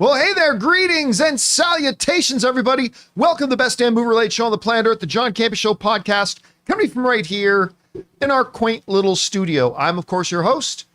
Well, hey there, greetings and salutations, everybody. Welcome to the best damn movie-related show on the planet Earth, the John Campea Show podcast, coming from right here in our quaint little studio. I'm, of course, your host,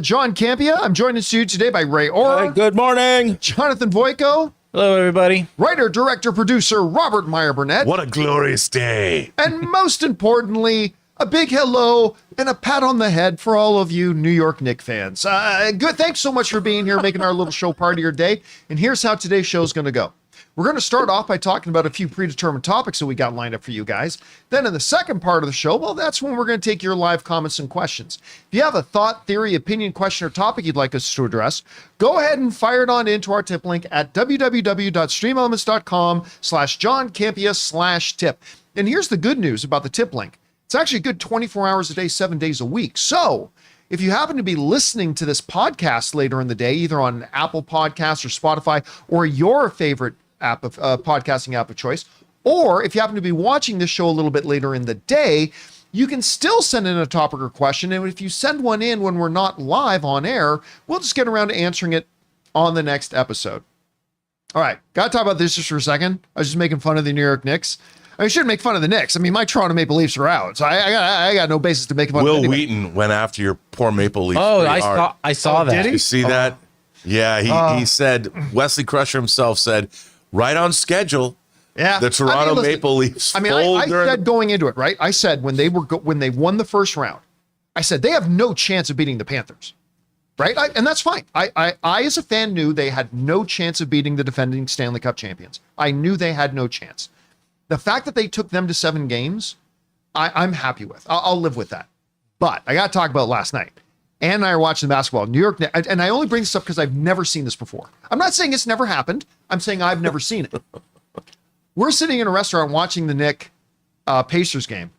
John Campea. I'm joined in studio today by Ray Orr. Hi, good morning. Jonathan Voico. Hello, everybody. Writer, director, producer, Robert Meyer Burnett. What a glorious day. And most importantly, a big hello and a pat on the head for all of you New York Knicks fans. Good. Thanks so much for being here, making our little show part of your day. And here's how today's show is going to go. We're going to start off by talking about a few predetermined topics that we got lined up for you guys. Then in the second part of the show, well, that's when we're going to take your live comments and questions. If you have a thought, theory, opinion, question, or topic you'd like us to address, go ahead and fire it on into our tip link at www.streamelements.com/JohnCampea/tip. And here's the good news about the tip link. It's actually a good 24 hours a day, 7 days a week. So if you happen to be listening to this podcast later in the day, either on Apple Podcasts or Spotify or your favorite app of podcasting app of choice, or if you happen to be watching this show a little bit later in the day, you can still send in a topic or question. And if you send one in when we're not live on air, we'll just get around to answering it on the next episode. All right, got to talk about this just for a second. I was just making fun of the New York Knicks. I shouldn't make fun of the Knicks. I mean, my Toronto Maple Leafs are out, so I got no basis to make fun of Will anybody. Wheaton went after your poor Maple Leafs. Oh, pretty hard. I saw that. Did he? You see that? Yeah, he said, Wesley Crusher himself said, right on schedule. Yeah, The Toronto listen, Maple Leafs. I said going into it, right? I said when they won the first round, I said they have no chance of beating the Panthers, right? And that's fine. I as a fan knew they had no chance of beating the defending Stanley Cup champions. I knew they had no chance. The fact that they took them to 7 games, I'm happy with. I'll live with that. But I got to talk about last night. Ann and I are watching basketball. New York, and I only bring this up because I've never seen this before. I'm not saying it's never happened. I'm saying I've never seen it. We're sitting in a restaurant watching the Knicks Pacers game,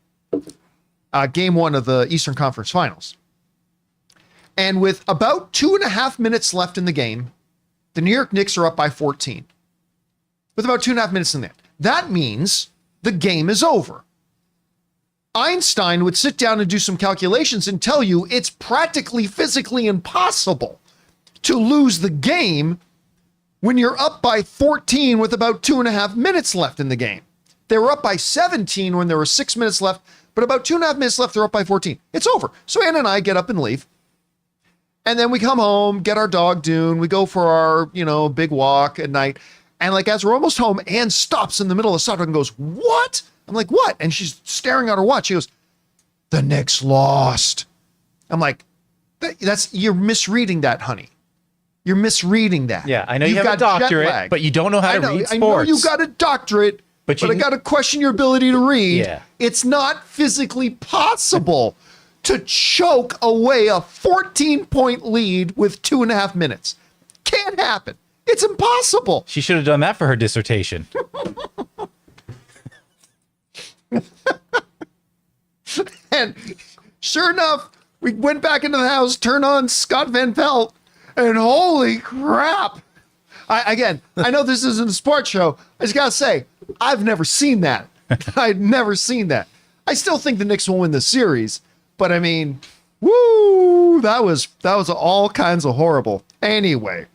game 1 of the Eastern Conference Finals. And with about 2.5 minutes left in the game, the New York Knicks are up by 14. With about 2.5 minutes in there. That means the game is over. Einstein would sit down and do some calculations and tell you it's practically physically impossible to lose the game when you're up by 14 with about 2.5 minutes left in the game. They were up by 17 when there were 6 minutes left, but about 2.5 minutes left, they're up by 14. It's over. So Ann and I get up and leave. And then we come home, get our dog Dune. We go for our, big walk at night. And like, as we're almost home, Ann stops in the middle of the sidewalk and goes, "What?" I'm like, "What?" And she's staring at her watch. She goes, "The Knicks lost." I'm like, you're misreading that, honey. You're misreading that. Yeah, I know you have a doctorate, but you don't know how to read sports. I know you got a doctorate, but I got to question your ability to read. Yeah. It's not physically possible to choke away a 14-point lead with 2.5 minutes. Can't happen. It's impossible. She should have done that for her dissertation. And sure enough, we went back into the house, turned on Scott Van Pelt, and holy crap. I know this isn't a sports show. I just got to say, I've never seen that. I've never seen that. I still think the Knicks will win the series, but I mean, woo, that was all kinds of horrible. Anyway.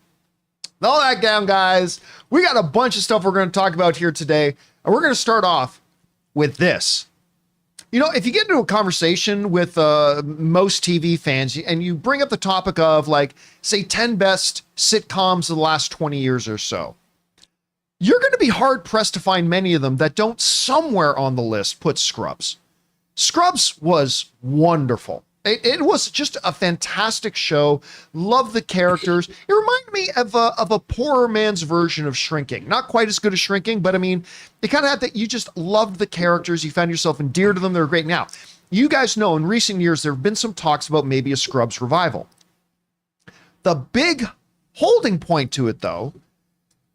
All that down, guys. We got a bunch of stuff we're going to talk about here today. And we're going to start off with this. If you get into a conversation with most TV fans and you bring up the topic of, like, say, 10 best sitcoms of the last 20 years or so, you're going to be hard-pressed to find many of them that don't somewhere on the list put Scrubs. Scrubs was wonderful. It was just a fantastic show. Love the characters. It reminded me of a poorer man's version of Shrinking. Not quite as good as Shrinking, but I mean, it kind of had that. You just loved the characters. You found yourself endeared to them. They were great. Now, you guys know in recent years, there have been some talks about maybe a Scrubs revival. The big holding point to it, though,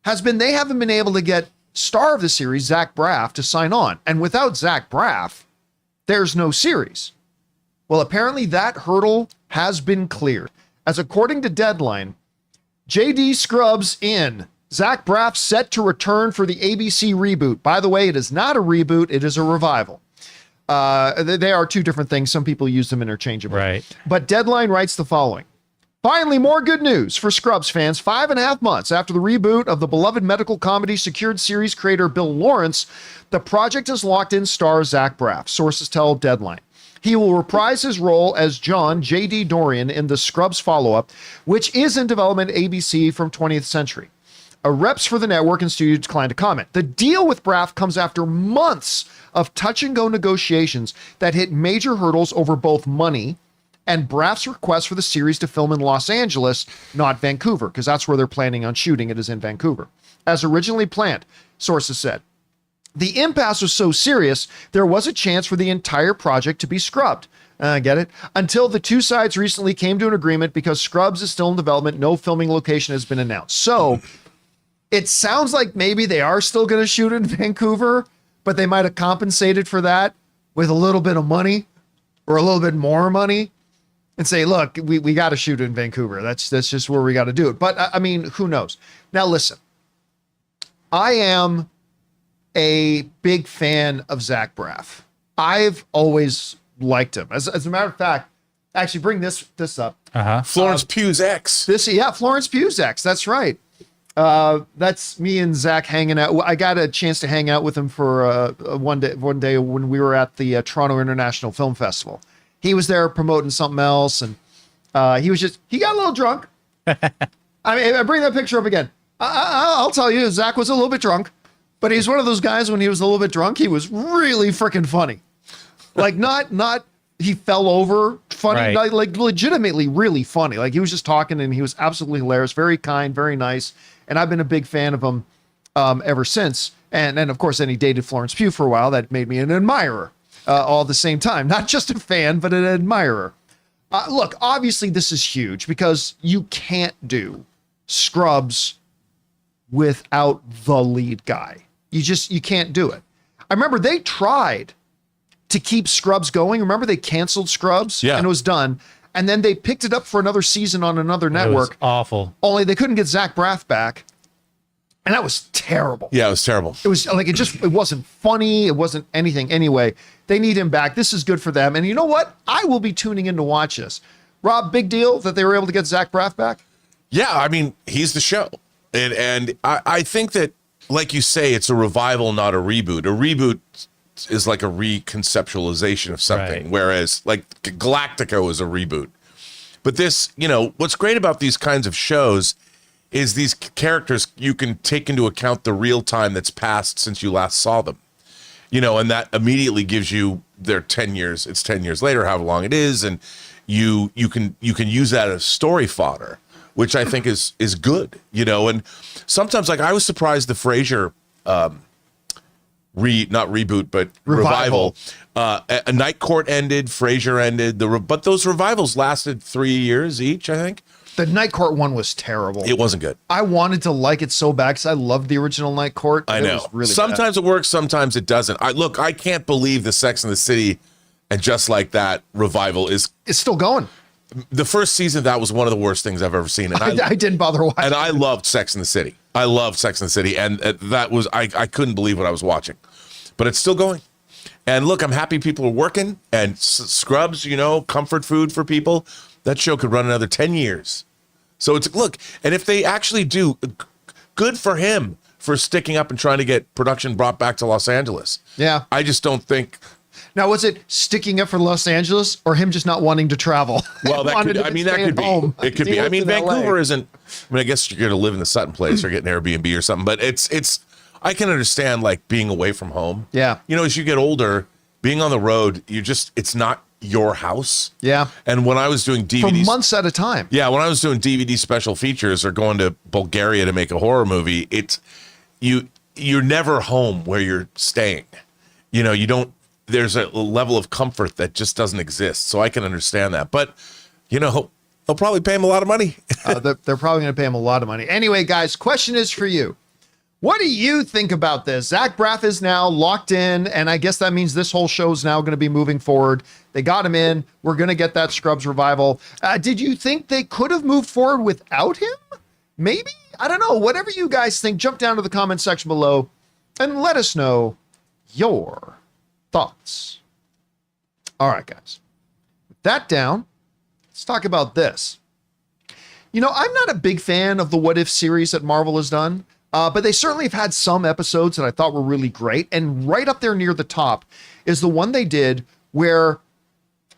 has been they haven't been able to get star of the series, Zach Braff, to sign on. And without Zach Braff, there's no series. Well, apparently that hurdle has been cleared, as according to Deadline, JD Scrubs in. Zach Braff set to return for the ABC reboot. By the way, it is not a reboot, it is a revival. They are two different things. Some people use them interchangeably. Right. But Deadline writes the following. Finally, more good news for Scrubs fans. 5.5 months after the reboot of the beloved medical comedy secured series creator Bill Lawrence, the project has locked in star Zach Braff, sources tell Deadline. He will reprise his role as John J.D. Dorian in the Scrubs follow-up, which is in development at ABC from 20th Century. Reps for the network and studio declined to comment. The deal with Braff comes after months of touch-and-go negotiations that hit major hurdles over both money and Braff's request for the series to film in Los Angeles, not Vancouver, because that's where they're planning on shooting. It is in Vancouver. As originally planned, sources said. The impasse was so serious, there was a chance for the entire project to be scrubbed. Get it? Until the two sides recently came to an agreement because Scrubs is still in development, no filming location has been announced. So it sounds like maybe they are still going to shoot in Vancouver, but they might have compensated for that with a little bit of money or a little bit more money. And say, look, we got to shoot in Vancouver. That's just where we got to do it. But I mean, who knows? Now, listen, I am a big fan of Zach Braff. I've always liked him. As a matter of fact, actually bring this up. Florence Pugh's ex. Florence Pugh's ex. That's right. That's me and Zach hanging out. I got a chance to hang out with him for one day when we were at the Toronto International Film Festival. He was there promoting something else, and he got a little drunk. I mean, I bring that picture up again. I'll tell you, Zach was a little bit drunk, but he's one of those guys when he was a little bit drunk, he was really freaking funny. Like not he fell over funny, right. like legitimately really funny. Like he was just talking and he was absolutely hilarious, very kind, very nice. And I've been a big fan of him ever since. And of course, then he dated Florence Pugh for a while. That made me an admirer. All at the same time, not just a fan, but an admirer. Look, obviously this is huge because you can't do Scrubs without the lead guy. You can't do it. I remember they tried to keep Scrubs going. Remember they canceled Scrubs and it was done. And then they picked it up for another season on another network. It was awful. Only they couldn't get Zach Braff back. And that was terrible. Yeah, it was terrible. It was like, it wasn't funny. It wasn't anything. Anyway, they need him back. This is good for them. And you know what? I will be tuning in to watch this. Rob, big deal that they were able to get Zach Braff back? Yeah, I mean, he's the show. And I think that, like you say, it's a revival, not a reboot. A reboot is like a reconceptualization of something, right. Whereas like Galactica is a reboot. But this, what's great about these kinds of shows is these characters, you can take into account the real time that's passed since you last saw them, and that immediately gives you their 10 years. It's 10 years later, however long it is. And you can use that as story fodder, which I think is good, and sometimes like I was surprised the Frasier, not reboot, but revival. A Night Court ended, Frasier ended, but those revivals lasted 3 years each, I think. The Night Court one was terrible. It wasn't good. I wanted to like it so bad because I loved the original Night Court. I know. It was really sometimes bad. It works, sometimes it doesn't. I can't believe the Sex and the City and Just Like That revival is... It's still going. The first season, that was one of the worst things I've ever seen. And I didn't bother watching. And I loved Sex and the City. I loved Sex and the City. And that was... I couldn't believe what I was watching. But it's still going. And look, I'm happy people are working. And Scrubs, comfort food for people. That show could run another 10 years. So look, and if they actually do, good for him for sticking up and trying to get production brought back to Los Angeles. Yeah. I just don't think. Now, was it sticking up for Los Angeles or him just not wanting to travel? Well, that could be. It could be. I mean, Vancouver isn't. I guess you're going to live in the Sutton place or get an Airbnb or something. But it's. I can understand like being away from home. Yeah. As you get older, being on the road, it's not your house. Yeah. And when I was doing DVDs for months at a time. Yeah, when I was doing DVD special features or going to Bulgaria to make a horror movie, you're never home where you're staying. You don't. There's a level of comfort that just doesn't exist. So I can understand that. But they'll probably pay him a lot of money. They're probably going to pay him a lot of money. Anyway, guys, question is for you. What do you think about this? Zach Braff is now locked in, and I guess that means this whole show is now going to be moving forward. They got him in. We're going to get that Scrubs revival. Did you think they could have moved forward without him? Maybe? I don't know. Whatever you guys think, jump down to the comment section below and let us know your thoughts. All right, guys. With that down, let's talk about this. I'm not a big fan of the What If series that Marvel has done, but they certainly have had some episodes that I thought were really great. And right up there near the top is the one they did where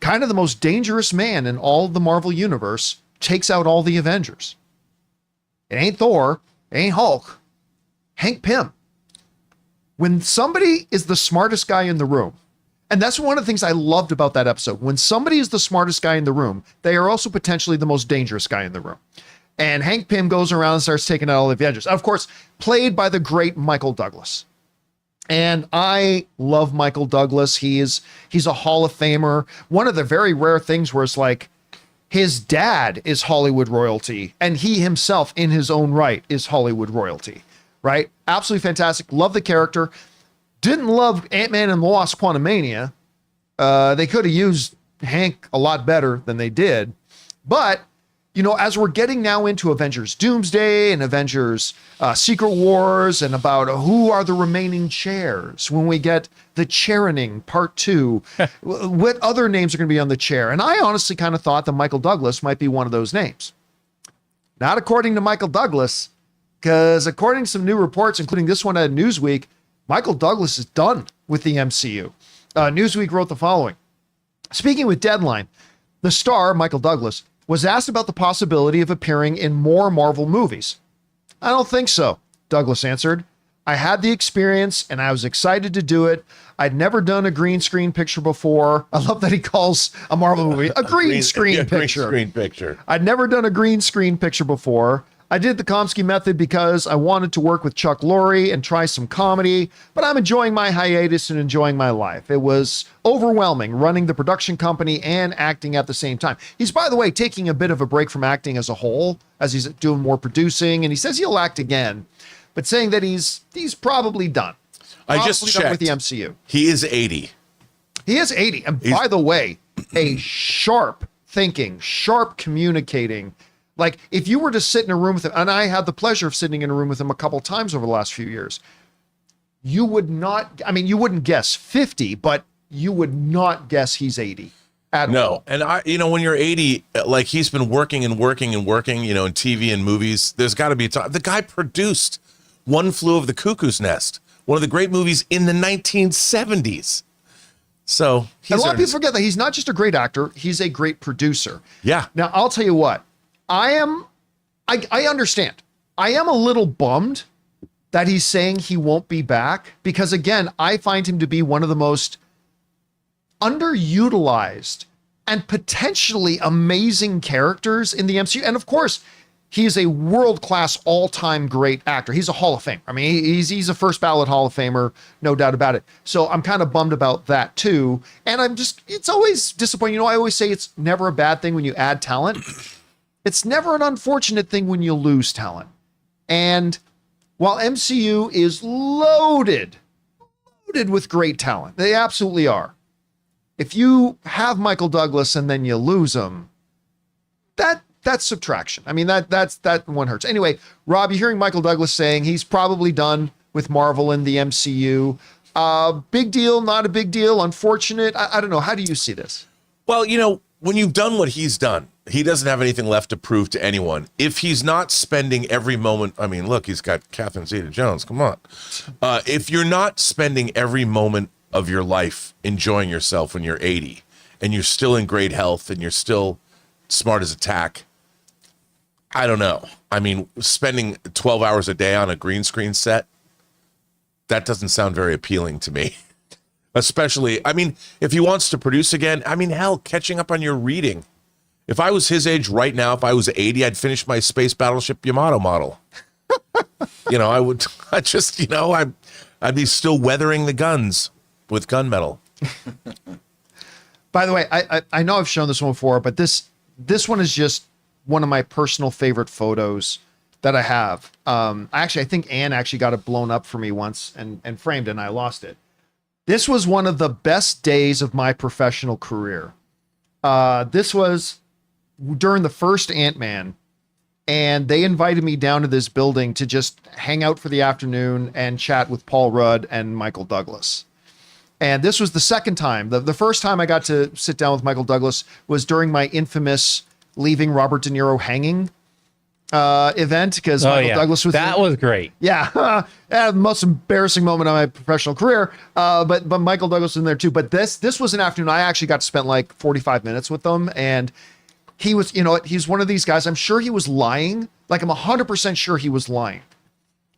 kind of the most dangerous man in all of the Marvel universe takes out all the Avengers. It ain't Thor, it ain't Hulk, Hank Pym. When somebody is the smartest guy in the room, and that's one of the things I loved about that episode. When somebody is the smartest guy in the room, they are also potentially the most dangerous guy in the room. And Hank Pym goes around and starts taking out all the Avengers. Of course, played by the great Michael Douglas. And I love Michael Douglas. He's a Hall of Famer. One of the very rare things where it's like his dad is Hollywood royalty and he himself in his own right is Hollywood royalty, right? Absolutely fantastic. Love the character. Didn't love Ant-Man and the Wasp: Quantumania. They could have used Hank a lot better than they did. But, as we're getting now into Avengers Doomsday and Avengers Secret Wars and about who are the remaining chairs, when we get the Chairing Part 2, what other names are going to be on the chair? And I honestly kind of thought that Michael Douglas might be one of those names. Not according to Michael Douglas, because according to some new reports, including this one at Newsweek, Michael Douglas is done with the MCU. Newsweek wrote the following. Speaking with Deadline, the star, Michael Douglas, was asked about the possibility of appearing in more Marvel movies. I don't think so, Douglas answered. I had the experience and I was excited to do it. I'd never done a green screen picture before. I love that he calls a Marvel movie a green screen picture. Green screen picture. I'd never done a green screen picture before. I did the Komsky method because I wanted to work with Chuck Lorre and try some comedy, but I'm enjoying my hiatus and enjoying my life. It was overwhelming running the production company and acting at the same time. He's, by the way, taking a bit of a break from acting as a whole as he's doing more producing, and he says he'll act again, but saying that he's probably done. I just checked with the MCU. He is 80. He is 80. And by the way, a sharp thinking, sharp communicating. Like if you were to sit in a room with him, and I had the pleasure of sitting in a room with him a couple times over the last few years, you wouldn't guess 50, but you would not guess he's 80 at all. And when you're 80, like he's been working and working and working, in TV and movies, there's got to be a time. The guy produced One Flew Over the Cuckoo's Nest, one of the great movies in the 1970s. So a lot of people forget that he's not just a great actor, he's a great producer. Yeah. Now, I'll tell you what, I understand. I am a little bummed that he's saying he won't be back because, again, I find him to be one of the most underutilized and potentially amazing characters in the MCU. And of course, he is a world-class, all-time great actor. He's a Hall of Famer. I mean, he's a first ballot Hall of Famer, no doubt about it. So I'm kind of bummed about that too. And it's always disappointing. I always say it's never a bad thing when you add talent. It's never an unfortunate thing when you lose talent. And while MCU is loaded with great talent, they absolutely are. If you have Michael Douglas and then you lose him, that's subtraction. I mean, that one hurts. Anyway, Rob, you're hearing Michael Douglas saying he's probably done with Marvel and the MCU. Big deal, not a big deal, unfortunate. I don't know. How do you see this? Well, when you've done what he's done, he doesn't have anything left to prove to anyone. If he's not spending every moment, I mean, look, he's got Catherine Zeta-Jones. Come on. If you're not spending every moment of your life enjoying yourself when you're 80 and you're still in great health and you're still smart as a tack, I don't know. I mean, spending 12 hours a day on a green screen set, that doesn't sound very appealing to me. Especially, I mean, if he wants to produce again, I mean, hell, catching up on your reading. If I was his age right now, if I was 80, I'd finish my Space Battleship Yamato model. I'd be still weathering the guns with gunmetal. By the way, I know I've shown this one before, but this one is just one of my personal favorite photos that I have. I think Anne actually got it blown up for me once and framed it, and I lost it. This was one of the best days of my professional career. This was during the first Ant-Man, and they invited me down to this building to just hang out for the afternoon and chat with Paul Rudd and Michael Douglas. And this was the second time. The first time I got to sit down with Michael Douglas was during my infamous leaving Robert De Niro hanging event because Michael Douglas was that was great. Yeah, the most embarrassing moment of my professional career. But Michael Douglas was in there too. But this was an afternoon I actually got to spend like 45 minutes with them, and he was, he's one of these guys. I'm sure he was lying. Like I'm 100% sure he was lying.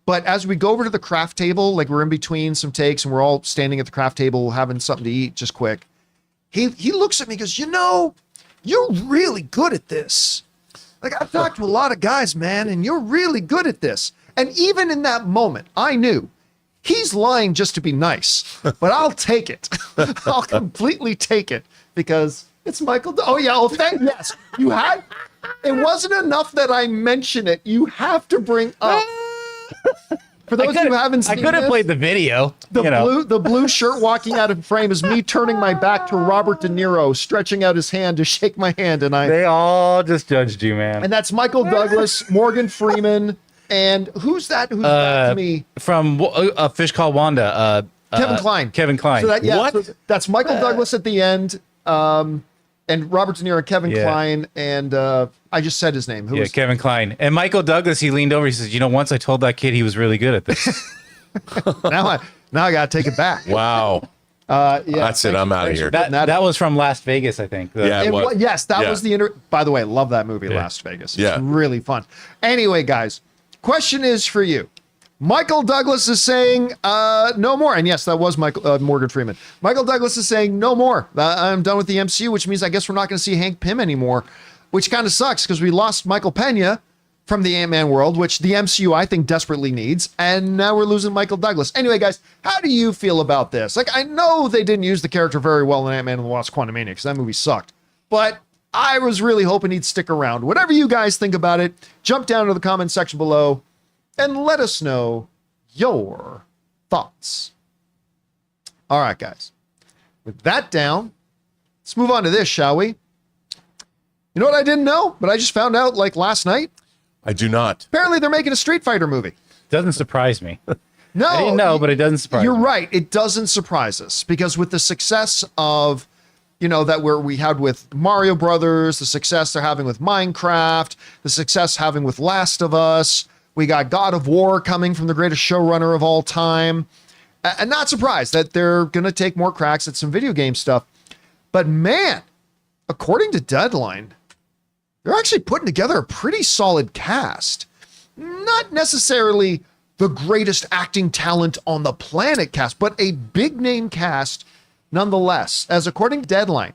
But as we go over to the craft table, like we're in between some takes and we're all standing at the craft table having something to eat just quick. He looks at me and goes, you're really good at this. Like I've talked to a lot of guys, man, and you're really good at this. And even in that moment, I knew he's lying just to be nice, but I'll take it. I'll completely take it because it's Michael. Oh yeah. Oh, yes. You had, it wasn't enough that I mention it. You have to bring up. For those who haven't seen I could have played the video. The blue shirt walking out of frame is me turning my back to Robert De Niro, stretching out his hand to shake my hand, and they all just judged you, man. And that's Michael Douglas, Morgan Freeman, and who's that? Who's that to me? From A Fish Called Wanda. Kevin Kline. Kevin Kline. So that's Michael Douglas at the end, and Robert De Niro and Kevin Kline, and I just said his name. Kevin Kline. And Michael Douglas, he leaned over, he says, once I told that kid he was really good at this. now I got to take it back. Wow. That's it. I'm out of here. That was from Las Vegas, I think. Yes, that was the By the way, love that movie, Las Vegas. It's really fun. Anyway, guys, question is for you. Michael Douglas is saying no more. And yes, that was Morgan Freeman. Michael Douglas is saying no more. I'm done with the MCU, which means I guess we're not going to see Hank Pym anymore, which kind of sucks because we lost Michael Pena from the Ant-Man world, which the MCU I think desperately needs. And now we're losing Michael Douglas. Anyway, guys, how do you feel about this? Like, I know they didn't use the character very well in Ant-Man and the Wasp: Quantumania because that movie sucked. But I was really hoping he'd stick around. Whatever you guys think about it, jump down to the comment section below and let us know your thoughts. All right, guys. With that down, let's move on to this, shall we? You know what I didn't know, but I just found out like last night? I do not. Apparently they're making a Street Fighter movie. Doesn't surprise me. No. I didn't know, but it doesn't surprise me. You're right. It doesn't surprise us because with the success of, that we had with Mario Brothers, the success they're having with Minecraft, the success having with Last of Us, we got God of War coming from the greatest showrunner of all time. And not surprised that they're going to take more cracks at some video game stuff. But man, according to Deadline, they're actually putting together a pretty solid cast. Not necessarily the greatest acting talent on the planet cast, but a big name cast nonetheless. As according to Deadline,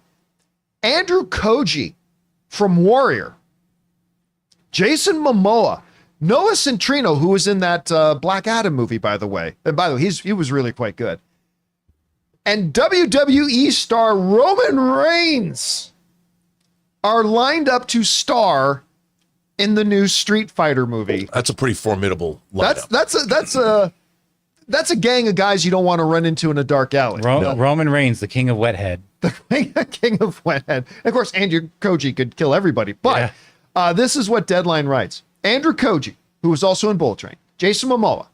Andrew Koji from Warrior, Jason Momoa, Noah Centineo, who was in that Black Adam movie, by the way. And by the way, he was really quite good. And WWE star Roman Reigns are lined up to star in the new Street Fighter movie. That's a pretty formidable lineup. That's a gang of guys you don't want to run into in a dark alley. Roman Reigns, the king of Wethead. The king of Wethead. Of course, Andrew Koji could kill everybody. But this is what Deadline writes. Andrew Koji, who was also in Bull Train, Jason Momoa,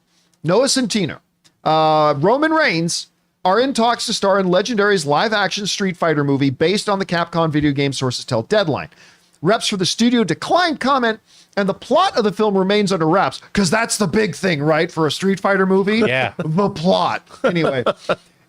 Noah Centineo, Roman Reigns are in talks to star in Legendary's live-action Street Fighter movie based on the Capcom video game, sources tell Deadline. Reps for the studio declined comment, and the plot of the film remains under wraps, because that's the big thing, right, for a Street Fighter movie? Yeah. The plot. Anyway,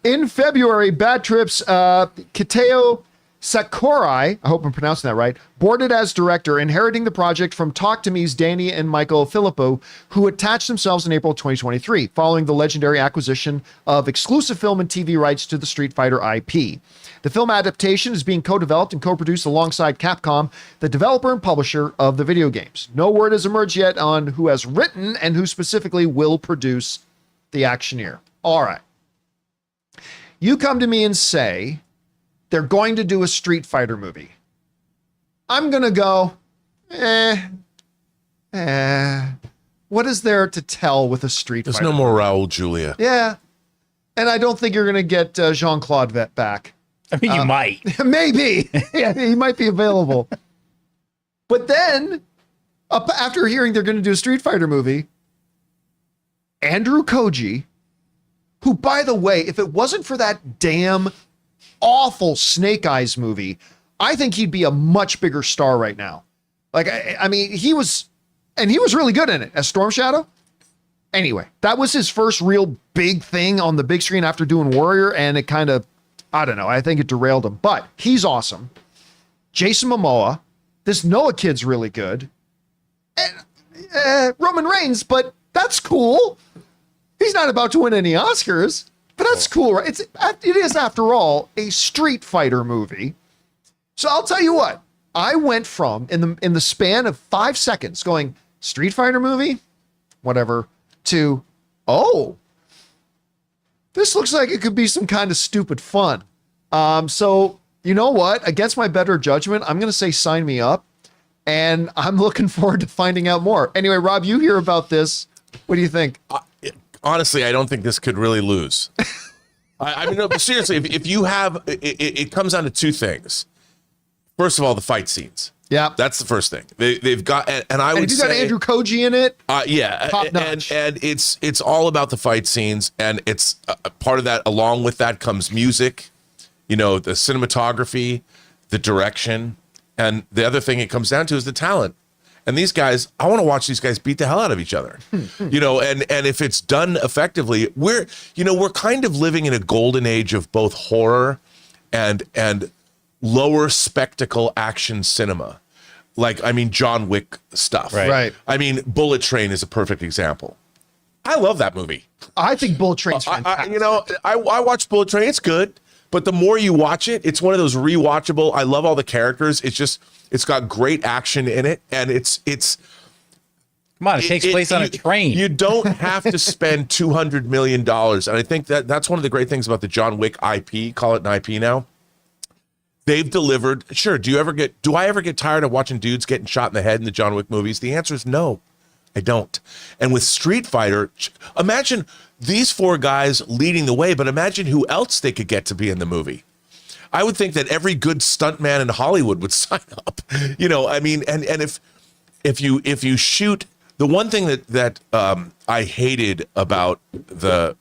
in February, Bad Trip's Kitao Sakurai, I hope I'm pronouncing that right, boarded as director, inheriting the project from Talk to Me's Danny and Michael Filippo, who attached themselves in April 2023, following the Legendary acquisition of exclusive film and TV rights to the Street Fighter IP. The film adaptation is being co-developed and co-produced alongside Capcom, the developer and publisher of the video games. No word has emerged yet on who has written and who specifically will produce the actioneer. All right. You come to me and say, they're going to do a Street Fighter movie. I'm going to go, what is there to tell with a Street Fighter? There's no more Raul Julia. Yeah. And I don't think you're going to get Jean-Claude back. I mean, you might. Maybe. Yeah, he might be available. But then, after hearing they're going to do a Street Fighter movie, Andrew Koji, who, by the way, if it wasn't for that damn awful Snake Eyes movie, I think he'd be a much bigger star right now. Like, I mean, he was And he was really good in it as Storm Shadow. Anyway, that was his first real big thing on the big screen after doing Warrior, and it kind of, I don't know, I think it derailed him. But he's awesome. Jason Momoa. This Noah kid's really good. And Roman Reigns, but that's cool. He's not about to win any Oscars, but that's cool, right? It is, after all, a Street Fighter movie. So I'll tell you what, I went from, in the span of 5 seconds, going, Street Fighter movie? Whatever. To, oh, this looks like it could be some kind of stupid fun. So you know what? Against my better judgment, I'm going to say sign me up, and I'm looking forward to finding out more. Anyway, Rob, you hear about this. What do you think? Honestly, I don't think this could really lose. I mean, no, but seriously, if you have, it comes down to two things. First of all, the fight scenes. Yeah, that's the first thing. They've got, and I would if you say, got Andrew Koji in it, yeah, top notch. and it's all about the fight scenes, and it's part of that. Along with that comes music, the cinematography, the direction, and the other thing it comes down to is the talent. And these guys, I want to watch these guys beat the hell out of each other, and if it's done effectively, we're kind of living in a golden age of both horror and lower spectacle action cinema. Like, I mean, John Wick stuff. Right. I mean, Bullet Train is a perfect example. I love that movie. I think Bullet Train's fantastic. I watched Bullet Train. It's good. But the more you watch it, it's one of those rewatchable. I love all the characters. It's got great action in it. And it's come on, it takes place on a train. You don't have to spend $200 million. And I think that's one of the great things about the John Wick IP. Call it an IP now. They've delivered. Sure. Do I ever get tired of watching dudes getting shot in the head in the John Wick movies? The answer is no, I don't. And with Street Fighter, imagine these four guys leading the way, but imagine who else they could get to be in the movie. I would think that every good stuntman in Hollywood would sign up. I mean, and if you shoot, the one thing that I hated about the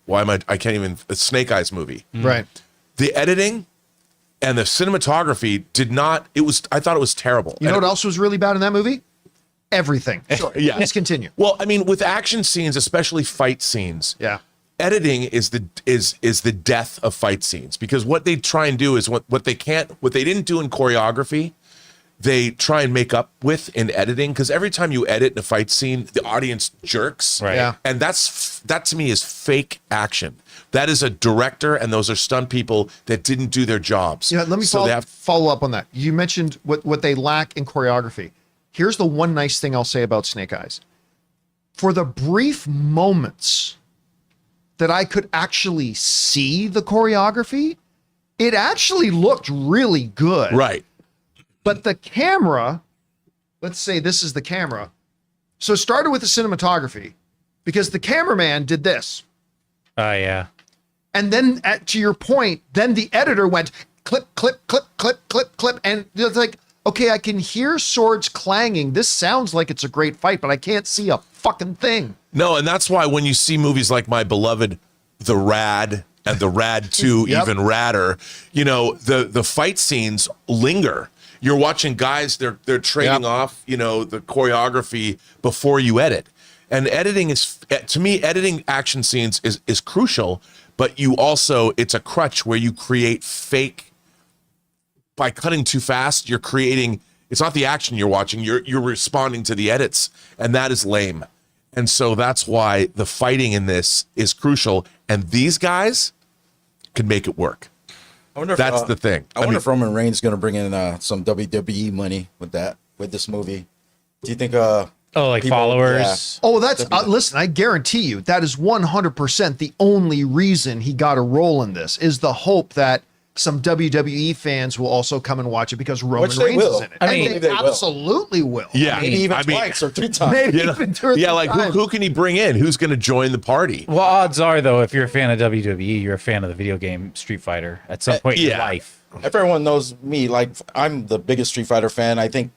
Snake Eyes movie, right? The editing and the cinematography I thought it was terrible. You know what else was really bad in that movie? Everything. Sure. Yeah. Let's continue. Well, I mean, with action scenes, especially fight scenes, yeah, editing is the death of fight scenes, because what they try and do is what they didn't do in choreography, they try and make up with in editing, because every time you edit in a fight scene, the audience jerks. Right. Yeah. And that to me is fake action. That is a director, and those are stunt people that didn't do their jobs. Let me follow up on that. You mentioned what they lack in choreography. Here's the one nice thing I'll say about Snake Eyes. For the brief moments that I could actually see the choreography, it actually looked really good. Right. But the camera, let's say this is the camera. So it started with the cinematography, because the cameraman did this. Oh, yeah. And then to your point, then the editor went clip, clip, clip, clip, clip, clip. And it's like, okay, I can hear swords clanging. This sounds like it's a great fight, but I can't see a fucking thing. No, and that's why when you see movies like my beloved The Rad and The Rad 2, Yep. even radder, the fight scenes linger. You're watching guys, they're trading off, the choreography before you edit. And editing to me, editing action scenes is crucial, but it's a crutch where you create fake, by cutting too fast, you're creating, it's not the action you're watching, you're responding to the edits, and that is lame. And so that's why the fighting in this is crucial, and these guys can make it work. I wonder if, that's the thing. I wonder if Roman Reigns is going to bring in some WWE money with this movie. Do you think like followers? Oh, that's listen, I guarantee you that is 100% the only reason he got a role in this, is the hope that some WWE fans will also come and watch it because Roman Reigns is in it. I mean, they absolutely will. Yeah. maybe even twice or three times? Maybe even two or three times. Who can he bring in? Who's going to join the party? Well, odds are, though, if you're a fan of WWE, you're a fan of the video game Street Fighter at some point in your life. If everyone knows me, like, I'm the biggest Street Fighter fan. I think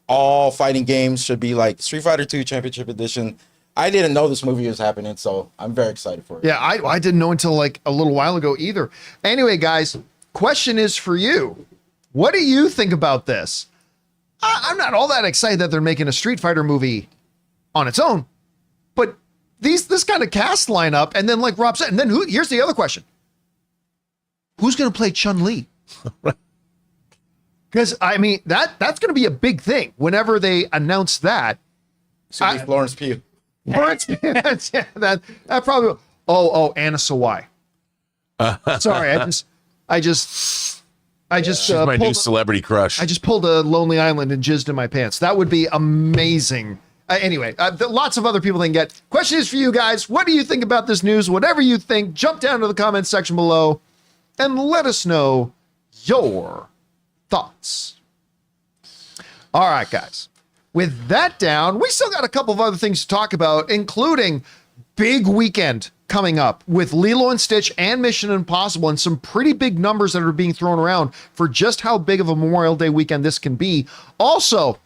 all fighting games should be like Street Fighter 2 Championship Edition. I didn't know this movie was happening, so I'm very excited for it. Yeah, I didn't know until like a little while ago either. Anyway, guys, question is for you. What do you think about this? I'm not all that excited that they're making a Street Fighter movie on its own. But this kind of cast lineup, and then like Rob said, and then here's the other question. Who's going to play Chun-Li? Because, I mean, that's going to be a big thing whenever they announce that. So Florence Pugh. Florence Pugh, yeah, that probably, Anna Sawai. Sorry, I just She's my new celebrity crush. I just pulled a Lonely Island and jizzed in my pants. That would be amazing. Anyway, lots of other people they can get. Question is for you guys. What do you think about this news? Whatever you think, jump down to the comments section below and let us know your thoughts. All right, guys. With that down, we still got a couple of other things to talk about, including big weekend coming up with Lilo and Stitch and Mission Impossible, and some pretty big numbers that are being thrown around for just how big of a Memorial Day weekend this can be. Also,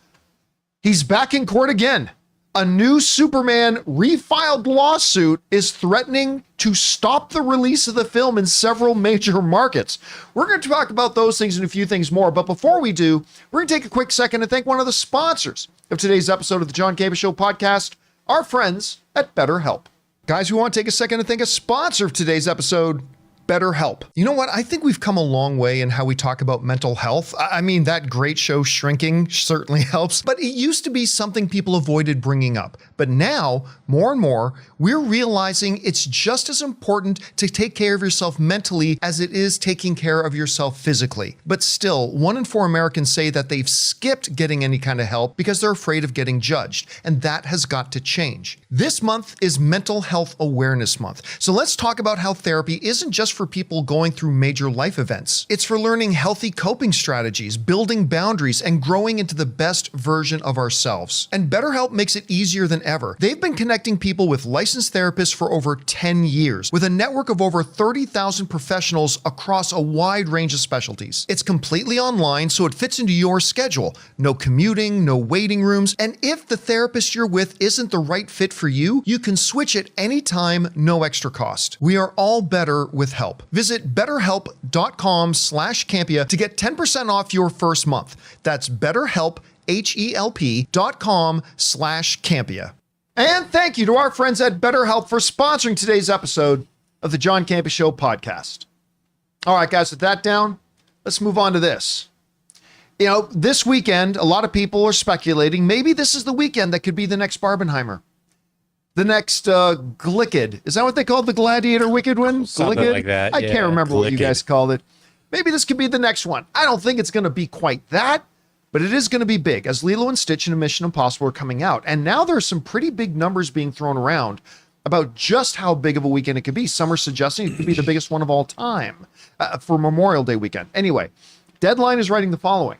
he's back in court again. A new Superman refiled lawsuit is threatening to stop the release of the film in several major markets. We're going to talk about those things and a few things more. But before we do, we're going to take a quick second to thank one of the sponsors of today's episode of the John Campea Show podcast, our friends at BetterHelp. Guys, we want to take a second to thank a sponsor of today's episode, BetterHelp. You know what? I think we've come a long way in how we talk about mental health. I mean, that great show Shrinking certainly helps, but it used to be something people avoided bringing up. But now, more and more, we're realizing it's just as important to take care of yourself mentally as it is taking care of yourself physically. But still, 1 in 4 Americans say that they've skipped getting any kind of help because they're afraid of getting judged, and that has got to change. This month is Mental Health Awareness Month, so let's talk about how therapy isn't just for people going through major life events. It's for learning healthy coping strategies, building boundaries, and growing into the best version of ourselves. And BetterHelp makes it easier than ever. They've been connecting people with licensed therapists for over 10 years, with a network of over 30,000 professionals across a wide range of specialties. It's completely online, so it fits into your schedule. No commuting, no waiting rooms, and if the therapist you're with isn't the right fit for you, you can switch at any time, no extra cost. We are all better with help. Visit betterhelp.com/Campea to get 10% off your first month. That's BetterHelp, HELP.com/Campea. And thank you to our friends at BetterHelp for sponsoring today's episode of the John Campea Show podcast. All right, guys, with that down, let's move on to this. You know, this weekend, a lot of people are speculating maybe this is the weekend that could be the next Barbenheimer. The next Glicked. Is that what they called the Gladiator Wicked one? Something Glicked? like that, I yeah. can't remember what you Glicked. guys called it. Maybe this could be the next one. I don't think it's going to be quite that, but it is going to be big as Lilo and Stitch and Mission Impossible are coming out. And now there are some pretty big numbers being thrown around about just how big of a weekend it could be. Some are suggesting it could be the biggest one of all time for Memorial Day weekend. Anyway, Deadline is writing the following.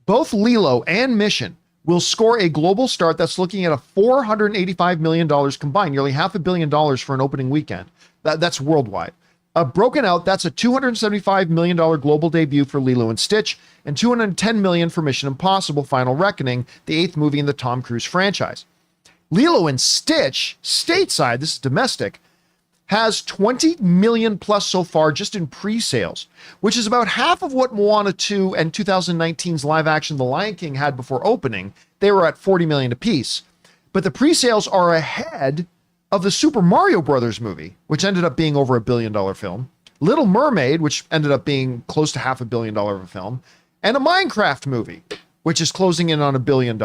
Both Lilo and Mission will score a global start that's looking at a $485 million combined, nearly $500 million for an opening weekend. That's worldwide. Broken out, that's a $275 million global debut for Lilo and Stitch and $210 million for Mission Impossible Final Reckoning, the 8th movie in the Tom Cruise franchise. Lilo and Stitch, stateside, this is domestic, has 20 million plus so far just in pre-sales, which is about half of what Moana 2 and 2019's live action The Lion King had before opening. They were at 40 million apiece. But the pre-sales are ahead of the Super Mario Brothers movie, which ended up being over $1 billion film, Little Mermaid, which ended up being close to $500 million of a film, and a Minecraft movie, which is closing in on $1 billion.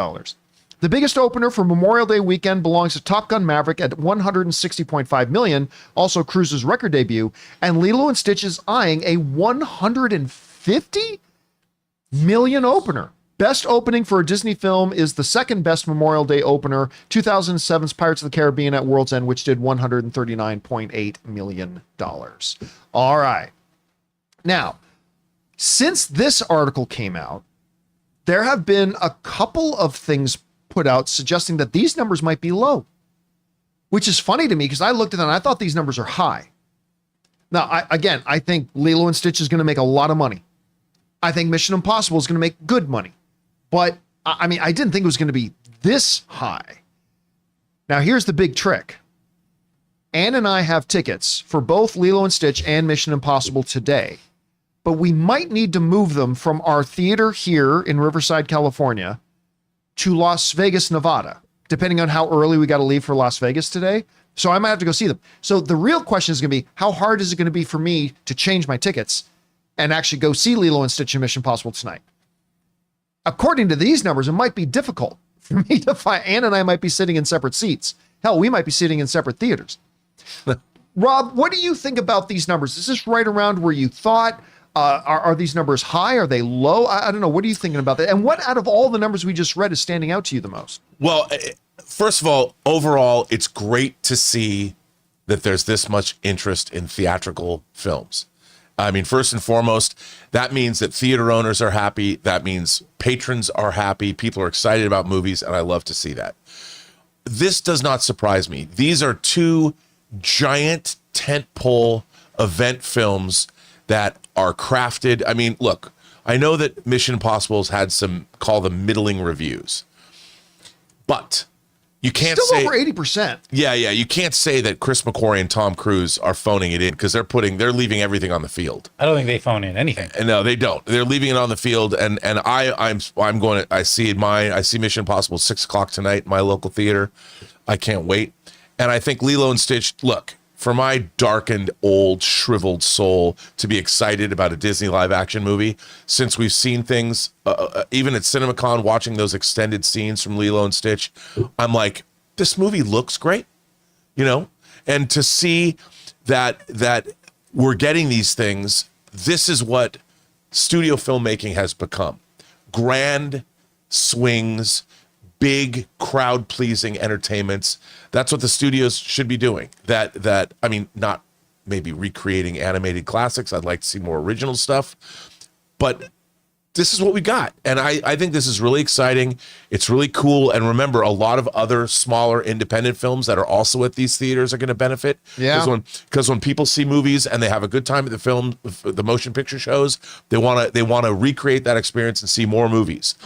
The biggest opener for Memorial Day weekend belongs to Top Gun Maverick at $160.5 million, also Cruise's record debut, and Lilo and Stitch is eyeing a $150 million opener. Best opening for a Disney film is the second best Memorial Day opener, 2007's Pirates of the Caribbean at World's End, which did $139.8 million. All right. Now, since this article came out, there have been a couple of things put out suggesting that these numbers might be low, which is funny to me because I looked at them and I thought these numbers are high. Now, I think Lilo and Stitch is going to make a lot of money. I think Mission Impossible is going to make good money. But I mean, I didn't think it was going to be this high. Now, here's the big trick. Ann and I have tickets for both Lilo and Stitch and Mission Impossible today, but we might need to move them from our theater here in Riverside, California, to Las Vegas, Nevada. depending on how early we got to leave for Las Vegas today. So I might have to go see them. So the real question is going to be, how hard is it going to be for me to change my tickets and actually go see Lilo and Stitch and Mission Impossible tonight? According to these numbers, it might be difficult for me to find. Ann and I might be sitting in separate seats. Hell, we might be sitting in separate theaters. Rob, what do you think about these numbers? Is this right around where you thought? Are these numbers high? Are they low? I don't know. What are you thinking about that? And what out of all the numbers we just read is standing out to you the most? Well, first of all, overall, it's great to see that there's this much interest in theatrical films. I mean, first and foremost, that means that theater owners are happy. That means patrons are happy. People are excited about movies, and I love to see that. This does not surprise me. These are two giant tentpole event films that are crafted. I mean, look, I know that Mission Impossible's had some, call them middling reviews, but you can't Still say over 80%. Yeah, you can't say that Chris McQuarrie and Tom Cruise are phoning it in, because they're leaving everything on the field. I don't think they phone in anything. And no, they don't. They're leaving it on the field, and I'm going to, I see Mission Impossible 6:00 tonight in my local theater. I can't wait. And I think Lilo and Stitch, look, for my darkened, old, shriveled soul to be excited about a Disney live action movie, since we've seen things, even at CinemaCon, watching those extended scenes from Lilo and Stitch, I'm like, this movie looks great, you know? And to see that we're getting these things, this is what studio filmmaking has become. Grand swings, big crowd-pleasing entertainments. That's what the studios should be doing. That I mean, not maybe recreating animated classics. I'd like to see more original stuff, but this is what we got. And I think this is really exciting. It's really cool. And remember, a lot of other smaller independent films that are also at these theaters are going to benefit. Yeah. Because when people see movies and they have a good time at the motion picture shows, they want to recreate that experience and see more movies.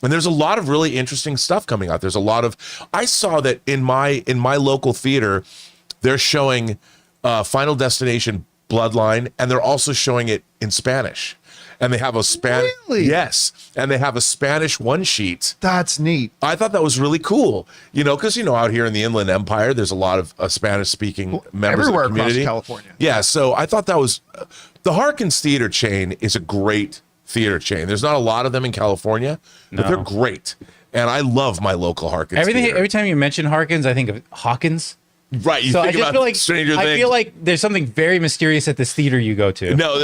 And there's a lot of really interesting stuff coming out. I saw that in my local theater, they're showing Final Destination Bloodline, and they're also showing it in Spanish. And they have a Spanish, Really? Yes, and they have a Spanish one sheet. That's neat. I thought that was really cool, because out here in the Inland Empire, there's a lot of Spanish speaking members Everywhere of the community. across California. Yeah, so I thought that was the Harkins Theater chain is a great theater chain. There's not a lot of them in California, but they're great. And I love my local Harkins Theater. Every time you mention Harkins, I think of Hawkins. Right. You So I think just about feel like Stranger Things. I feel like there's something very mysterious at this theater you go to. No.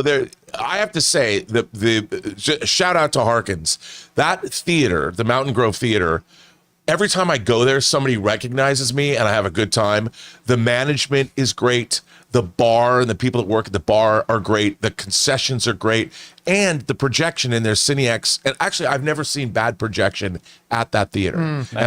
There. I have to say the shout out to Harkins. That theater, the Mountain Grove Theater. Every time I go there, somebody recognizes me, and I have a good time. The management is great. The bar and the people that work at the bar are great. The concessions are great. And the projection in their CineX. And actually, I've never seen bad projection at that theater. And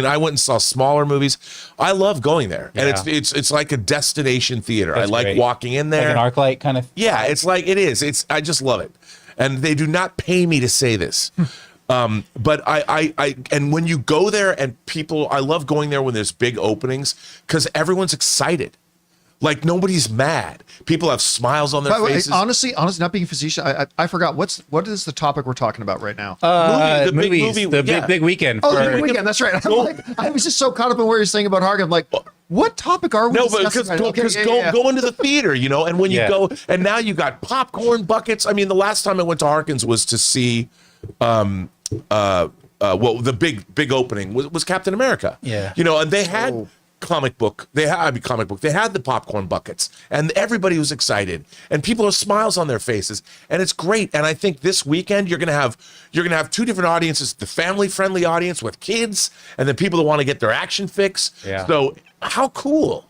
I went and saw smaller movies. I love going there. Yeah. And it's like a destination theater. That's I like great. walking in there. Like an ArcLight kind of. Yeah, it's like it is. I just love it. And they do not pay me to say this. But I and when you go there and I love going there when there's big openings, because everyone's excited. Like, nobody's mad. People have smiles on their faces. Honestly, not being facetious, I forgot what is the topic we're talking about right now? Movies, big weekend. Oh, the big weekend. That's right. I was just so caught up in what you're saying about Harkin. I'm like, what topic are we discussing? Because go into the theater, and when you go, and now you got popcorn buckets. I mean, the last time I went to Harkins was to see, the big opening was Captain America. Yeah. And they had. Comic book. They had the popcorn buckets, and everybody was excited, and people have smiles on their faces, and it's great. And I think this weekend you're gonna have two different audiences: the family-friendly audience with kids, and then people that want to get their action fix. Yeah. So how cool!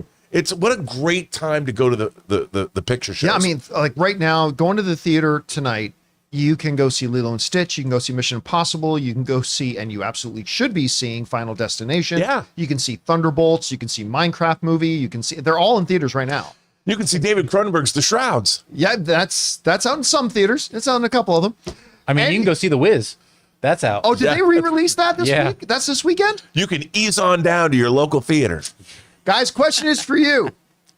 What a great time to go to the picture shows. Yeah, I mean, like right now, going to the theater tonight, you can go see Lilo and Stitch. You can go see Mission Impossible. You can go see, and you absolutely should be seeing, Final Destination. Yeah. You can see Thunderbolts. You can see Minecraft movie. You can see, they're all in theaters right now. You can see David Cronenberg's The Shrouds. Yeah, that's out in some theaters. It's out in a couple of them. I mean, you can go see The Wiz. That's out. Oh, did they re-release that this Yeah. week? That's this weekend? You can ease on down to your local theater. Guys, question is for you.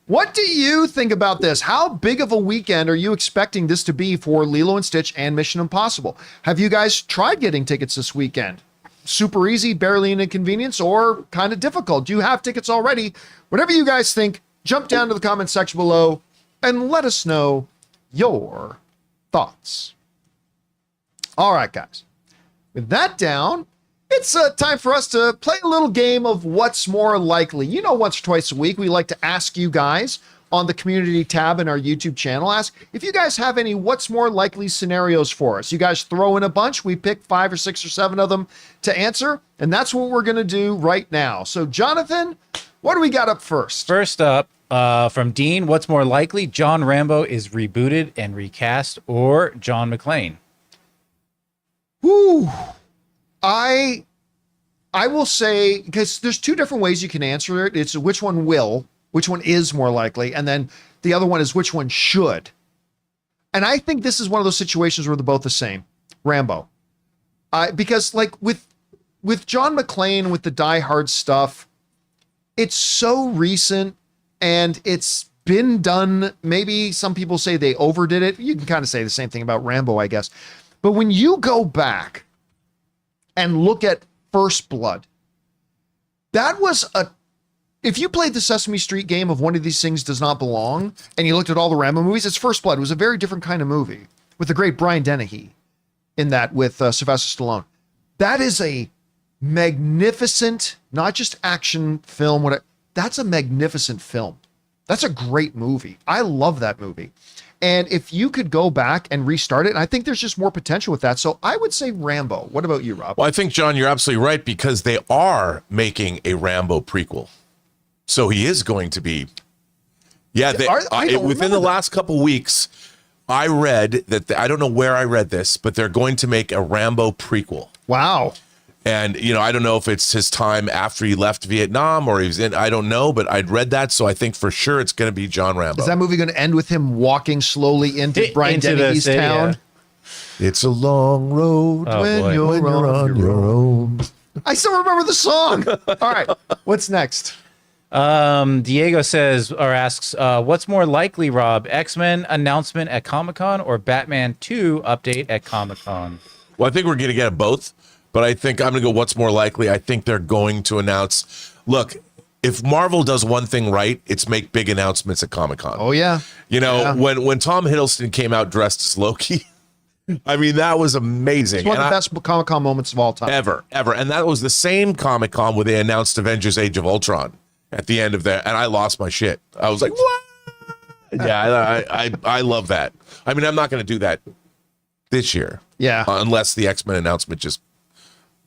What do you think about this? How big of a weekend are you expecting this to be for Lilo and Stitch and Mission Impossible? Have you guys tried getting tickets this weekend? super easy, barely an inconvenience, or kind of difficult? Do you have tickets already? Whatever you guys think, jump down to the comment section below and let us know your thoughts. All right, guys. With that down, it's time for us to play a little game of what's more likely. You know, once or twice a week, we like to ask you guys on the community tab in our YouTube channel, ask if you guys have any what's more likely scenarios for us. You guys throw in a bunch. We pick 5 or 6 or 7 of them to answer, and that's what we're going to do right now. So, Jonathan, what do we got up first? First up, from Dean, what's more likely, John Rambo is rebooted and recast, or John McClane? Whew. I will say, because there's 2 different ways you can answer it. It's which one is more likely, and then the other one is which one should. And I think this is one of those situations where they're both the same. Rambo. Because like with John McClane, with the Die Hard stuff, it's so recent and it's been done. Maybe some people say they overdid it. You can kind of say the same thing about Rambo, I guess. But when you go back and look at First Blood, that was if you played the Sesame Street game of One of These Things Does Not Belong, and you looked at all the Rambo movies, it's First Blood. It was a very different kind of movie with the great Brian Dennehy in that with Sylvester Stallone. That is a magnificent, not just action film. That's a magnificent film. That's a great movie. I love that movie. And if you could go back and restart it, and I think there's just more potential with that. So I would say Rambo. What about you, Rob? Well, I think, John, you're absolutely right, because they are making a Rambo prequel. So he is going to be. Yeah, within the last couple weeks, I read that, I don't know where I read this, but they're going to make a Rambo prequel. Wow. And, I don't know if it's his time after he left Vietnam or he's in, I don't know, but I'd read that. So I think for sure it's going to be John Rambo. Is that movie going to end with him walking slowly into Brian Dennehy's town? Yeah. It's a long road when you're on your own. I still remember the song. All right. What's next? Diego says or asks, what's more likely, Rob? X-Men announcement at Comic-Con or Batman 2 update at Comic-Con? Well, I think we're going to get both. But I think I'm going to go what's more likely. I think they're going to announce, look, if Marvel does one thing right, it's make big announcements at Comic-Con. Oh, yeah. When Tom Hiddleston came out dressed as Loki, I mean, that was amazing. It's one of the best Comic-Con moments of all time. Ever. And that was the same Comic-Con where they announced Avengers Age of Ultron at the end of that. And I lost my shit. I was like, what? Yeah, I love that. I mean, I'm not going to do that this year. Yeah. Unless the X-Men announcement just...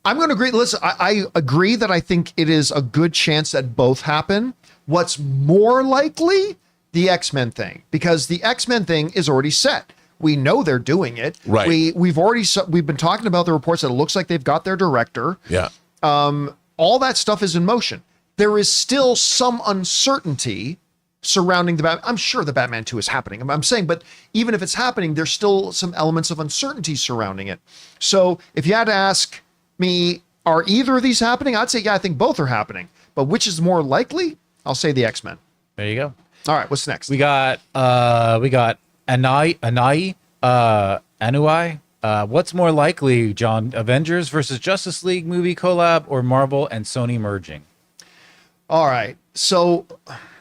I'm going to agree. Listen, I agree that I think it is a good chance that both happen. What's more likely? The X-Men thing, because the X-Men thing is already set. We know they're doing it. Right. We've been talking about the reports that it looks like they've got their director. Yeah. All that stuff is in motion. There is still some uncertainty surrounding the Batman. I'm sure the Batman 2 is happening. I'm saying, but even if it's happening, there's still some elements of uncertainty surrounding it. So if you had to ask me, are either of these happening? I'd say, yeah, I think both are happening. But which is more likely? I'll say the X-Men. There you go. All right, what's next? We got Anui. What's more likely, John? Avengers versus Justice League movie collab or Marvel and Sony merging? All right. So,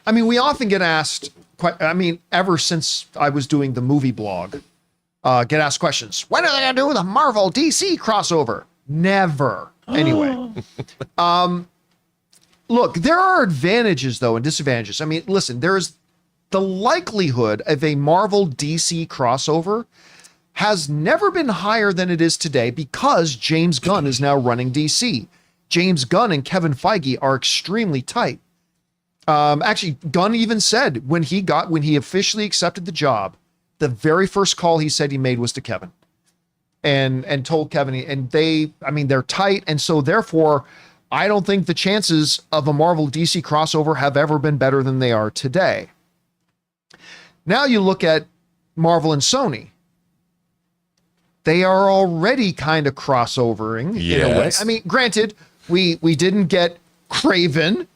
I mean, we often get asked, ever since I was doing the movie blog, get asked questions. When are they going to do the Marvel DC crossover? Never. Anyway. Look, there are advantages, though, and disadvantages. I mean, listen, there's the likelihood of a Marvel DC crossover has never been higher than it is today because James Gunn is now running DC. James Gunn and Kevin Feige are extremely tight. Actually, Gunn even said when he officially accepted the job, the very first call he said he made was to Kevin. And told Kevin, and they're tight. And so therefore, I don't think the chances of a Marvel DC crossover have ever been better than they are today. Now you look at Marvel and Sony. They are already kind of crossovering in a way. I mean, granted, we didn't get Craven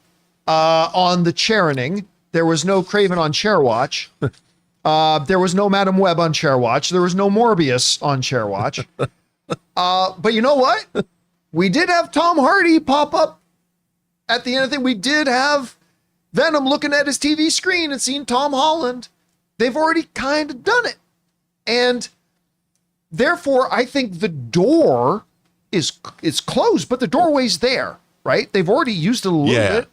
on the Chairening. There was no Craven on Chairwatch. There was no Madam Web on Chairwatch. There was no Morbius on Chairwatch. But you know what? We did have Tom Hardy pop up at the end of the thing. We did have Venom looking at his TV screen and seeing Tom Holland. They've already kind of done it. And therefore, I think the door is closed, but the doorway's there, right? They've already used it a little bit.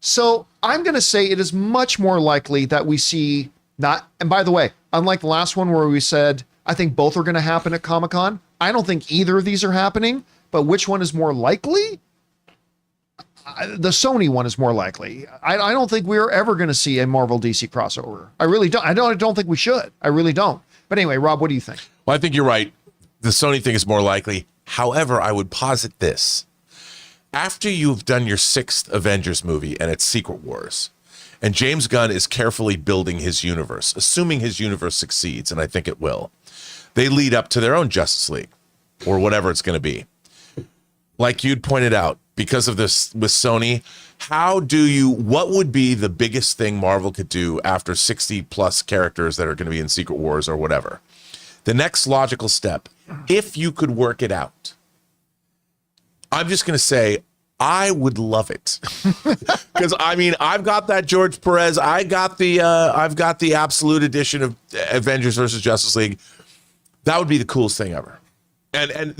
So I'm going to say it is much more likely that we see not, and by the way, unlike the last one where we said, I think both are going to happen at Comic-Con, I don't think either of these are happening, but which one is more likely? The Sony one is more likely. I don't think we're ever going to see a Marvel DC crossover. I really don't. I don't think we should. I really don't. But anyway, Rob, what do you think? Well, I think you're right. The Sony thing is more likely. However, I would posit this. After you've done your 6th Avengers movie and it's Secret Wars, and James Gunn is carefully building his universe, assuming his universe succeeds, and I think it will, they lead up to their own Justice League or whatever it's going to be. Like you'd pointed out, because of this with Sony, what would be the biggest thing Marvel could do after 60 plus characters that are going to be in Secret Wars or whatever? The next logical step, if you could work it out, I'm just going to say, I would love it. Because I mean, I've got that George Perez. I've got the absolute edition of Avengers versus Justice League. That would be the coolest thing ever. And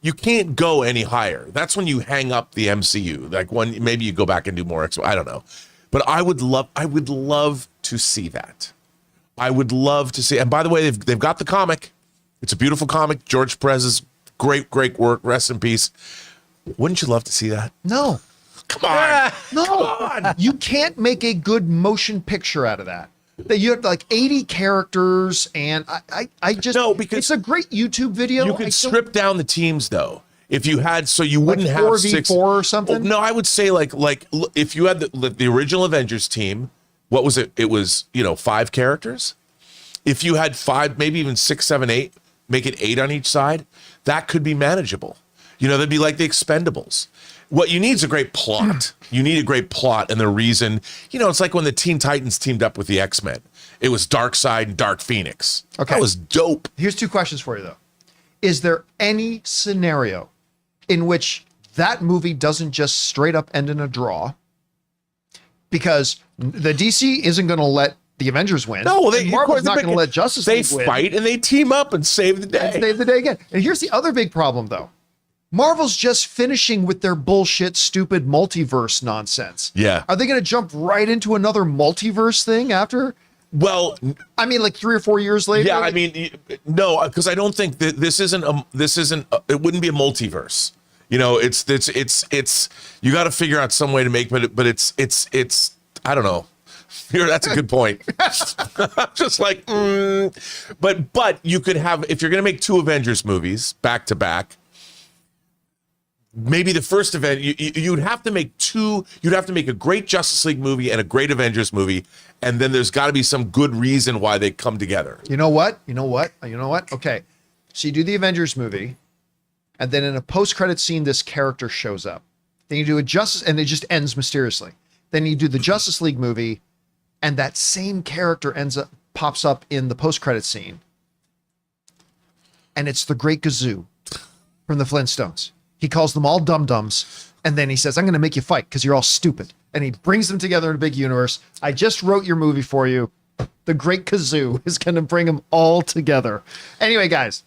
you can't go any higher. That's when you hang up the MCU. Like when maybe you go back and do more. I don't know. But I would love to see that. I would love to see. And by the way, they've got the comic. It's a beautiful comic. George Perez's great work. Rest in peace. Wouldn't you love to see that? No. Come on. No. Come on. You can't make a good motion picture out of that. That you have like 80 characters, and I just No, because it's a great YouTube video. You could strip down the teams though. If you had, so you wouldn't have 4v4 or something. Oh, no, I would say like if you had the original Avengers team, what was it? It was 5 characters. If you had 5, maybe even 6, 7, 8, make it 8 on each side. That could be manageable. They'd be like the Expendables. What you need is a great plot. You need a great plot, and the reason, it's like when the Teen Titans teamed up with the X-Men. It was Darkseid and Dark Phoenix. Okay. That was dope. Here's 2 questions for you, though. Is there any scenario in which that movie doesn't just straight up end in a draw? Because the DC isn't going to let the Avengers win. No, Marvel's not going to let Justice League win. They fight and they team up and save the day. And save the day again. And here's the other big problem, though. Marvel's just finishing with their bullshit, stupid multiverse nonsense. Yeah. Are they going to jump right into another multiverse thing after? Well, I mean, like 3 or 4 years later. yeah, I mean, no, because I don't think that this isn't. It wouldn't be a multiverse. It's. You got to figure out some way to make, but it's. I don't know. That's a good point. Just like, but you could have, if you're going to make 2 Avengers movies back to back. Maybe the first event, you'd have to make 2. You'd have to make a great Justice League movie and a great Avengers movie, and then there's got to be some good reason why they come together. You know what? Okay, so you do the Avengers movie, and then in a post-credit scene, this character shows up. Then you do and it just ends mysteriously. Then you do the Justice League movie, and that same character pops up in the post-credit scene, and it's the Great Gazoo from the Flintstones. He calls them all dum-dums, and then he says, I'm going to make you fight because you're all stupid. And he brings them together in a big universe. I just wrote your movie for you. The Great Kazoo is going to bring them all together. Anyway, guys,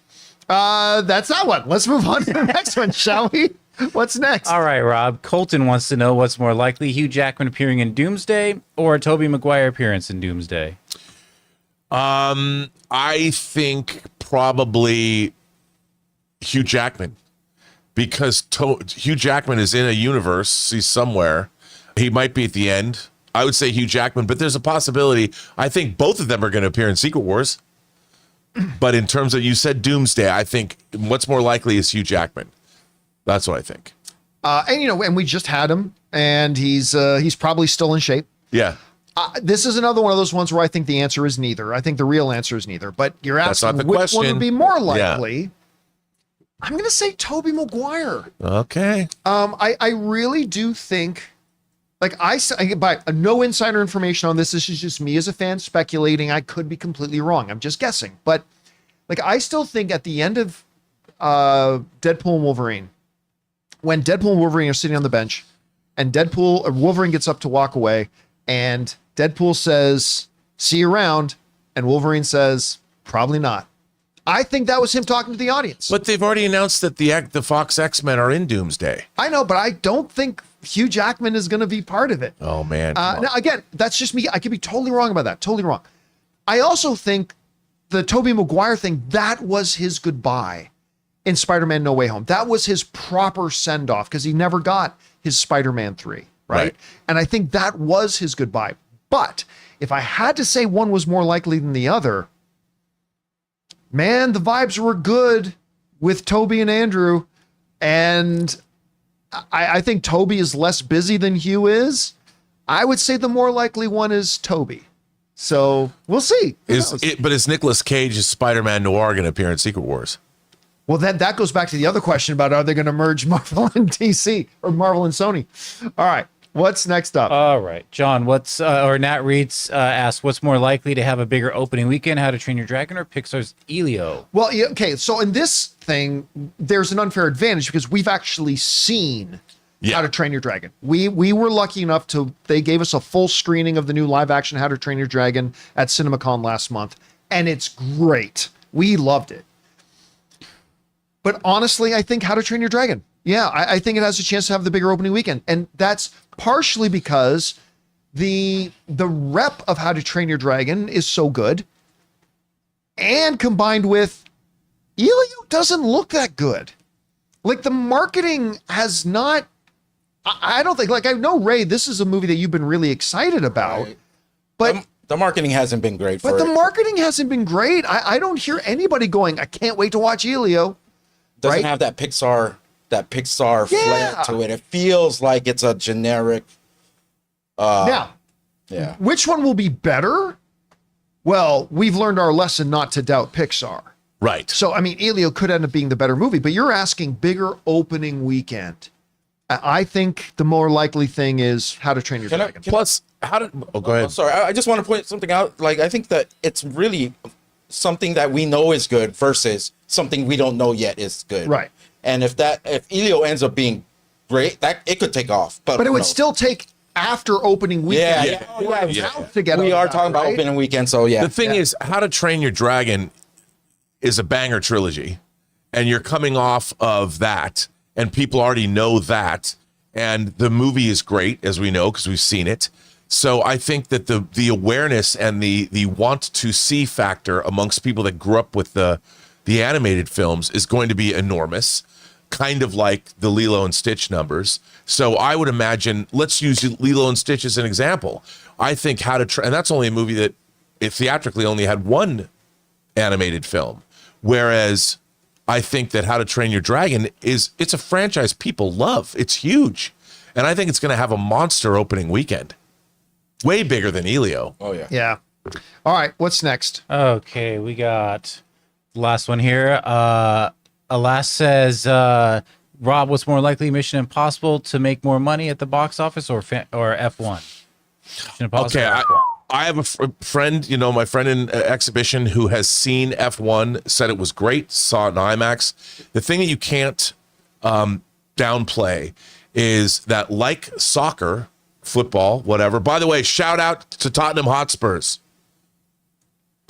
that's that one. Let's move on to the next one, shall we? What's next? All right, Rob. Colton wants to know what's more likely, Hugh Jackman appearing in Doomsday or a Tobey Maguire appearance in Doomsday? I think probably Hugh Jackman. Because Hugh Jackman is in a universe, he's somewhere. He might be at the end. I would say Hugh Jackman, but there's a possibility. I think both of them are going to appear in Secret Wars. But in terms of, you said Doomsday, I think what's more likely is Hugh Jackman. That's what I think. And we just had him, and he's probably still in shape. Yeah. This is another one of those ones where I think the answer is neither. I think the real answer is neither. But you're asking which question. one would be more likely. Yeah. I'm going to say Tobey Maguire. Okay. I really do think, like by no insider information on this. This is just me as a fan speculating. I could be completely wrong. I'm just guessing. But like, I still think at the end of Deadpool and Wolverine, when Deadpool and Wolverine are sitting on the bench, and Wolverine gets up to walk away, and Deadpool says, "See you around," and Wolverine says, "Probably not." I think that was him talking to the audience. But they've already announced that the Fox X-Men are in Doomsday. I know, but I don't think Hugh Jackman is going to be part of it. Oh, man. Now, again, that's just me. I could be totally wrong about that. Totally wrong. I also think the Tobey Maguire thing, that was his goodbye in Spider-Man No Way Home. That was his proper send-off because he never got his Spider-Man 3, right? And I think that was his goodbye. But if I had to say one was more likely than the other, man, the vibes were good with Toby and Andrew. And I think Toby is less busy than Hugh is. I would say the more likely one is Toby. So we'll see. But is Nicolas Cage's Spider-Man Noir going to appear in Secret Wars? Well, then that goes back to the other question about are they going to merge Marvel and DC or Marvel and Sony? All right. What's next up? All right, John. Nat Reeds asked, what's more likely to have a bigger opening weekend, How to Train Your Dragon or Pixar's Elio? Well, yeah, okay. So in this thing, there's an unfair advantage because we've actually seen How to Train Your Dragon. We were lucky enough they gave us a full screening of the new live action How to Train Your Dragon at CinemaCon last month, and it's great. We loved it. But honestly, I think How to Train Your Dragon. Yeah, I think it has a chance to have the bigger opening weekend. And that's partially because the rep of How to Train Your Dragon is so good. And combined with Elio doesn't look that good. Like the marketing has not, I don't think, like I know, Ray, this is a movie that you've been really excited about. Right. But the marketing hasn't been great for it. But the marketing hasn't been great. I don't hear anybody going, I can't wait to watch Elio. Doesn't have that Pixar flair to it. It feels like it's a generic. Now, which one will be better? Well, we've learned our lesson not to doubt Pixar. Right. So, I mean, Elio could end up being the better movie, but you're asking bigger opening weekend. I think the more likely thing is How to Train Your Dragon. Go ahead. Sorry, I just want to point something out. Like, I think that it's really something that we know is good versus something we don't know yet is good. Right. And if Elio ends up being great, that it could take off. But it would still take after opening weekend. To get we are talking about opening weekend, so yeah. The thing is, How to Train Your Dragon is a banger trilogy, and you're coming off of that, and people already know that, and the movie is great, as we know, because we've seen it. So I think that the awareness and the want to see factor amongst people that grew up with the animated films is going to be enormous, kind of like the Lilo and Stitch numbers. So I would imagine, let's use Lilo and Stitch as an example. I think and that's only a movie that it theatrically only had one animated film. Whereas I think that How to Train Your Dragon it's a franchise people love. It's huge. And I think it's going to have a monster opening weekend. Way bigger than Elio. Oh, yeah. Yeah. All right. What's next? Okay, we got the last one here. Alas says, Rob, what's more likely, Mission Impossible to make more money at the box office or F1? Mission Impossible Okay, or F1? I have a friend, my friend in exhibition who has seen F1, said it was great, saw it in IMAX. The thing that you can't downplay is that, like soccer, football, whatever. By the way, shout out to Tottenham Hotspurs.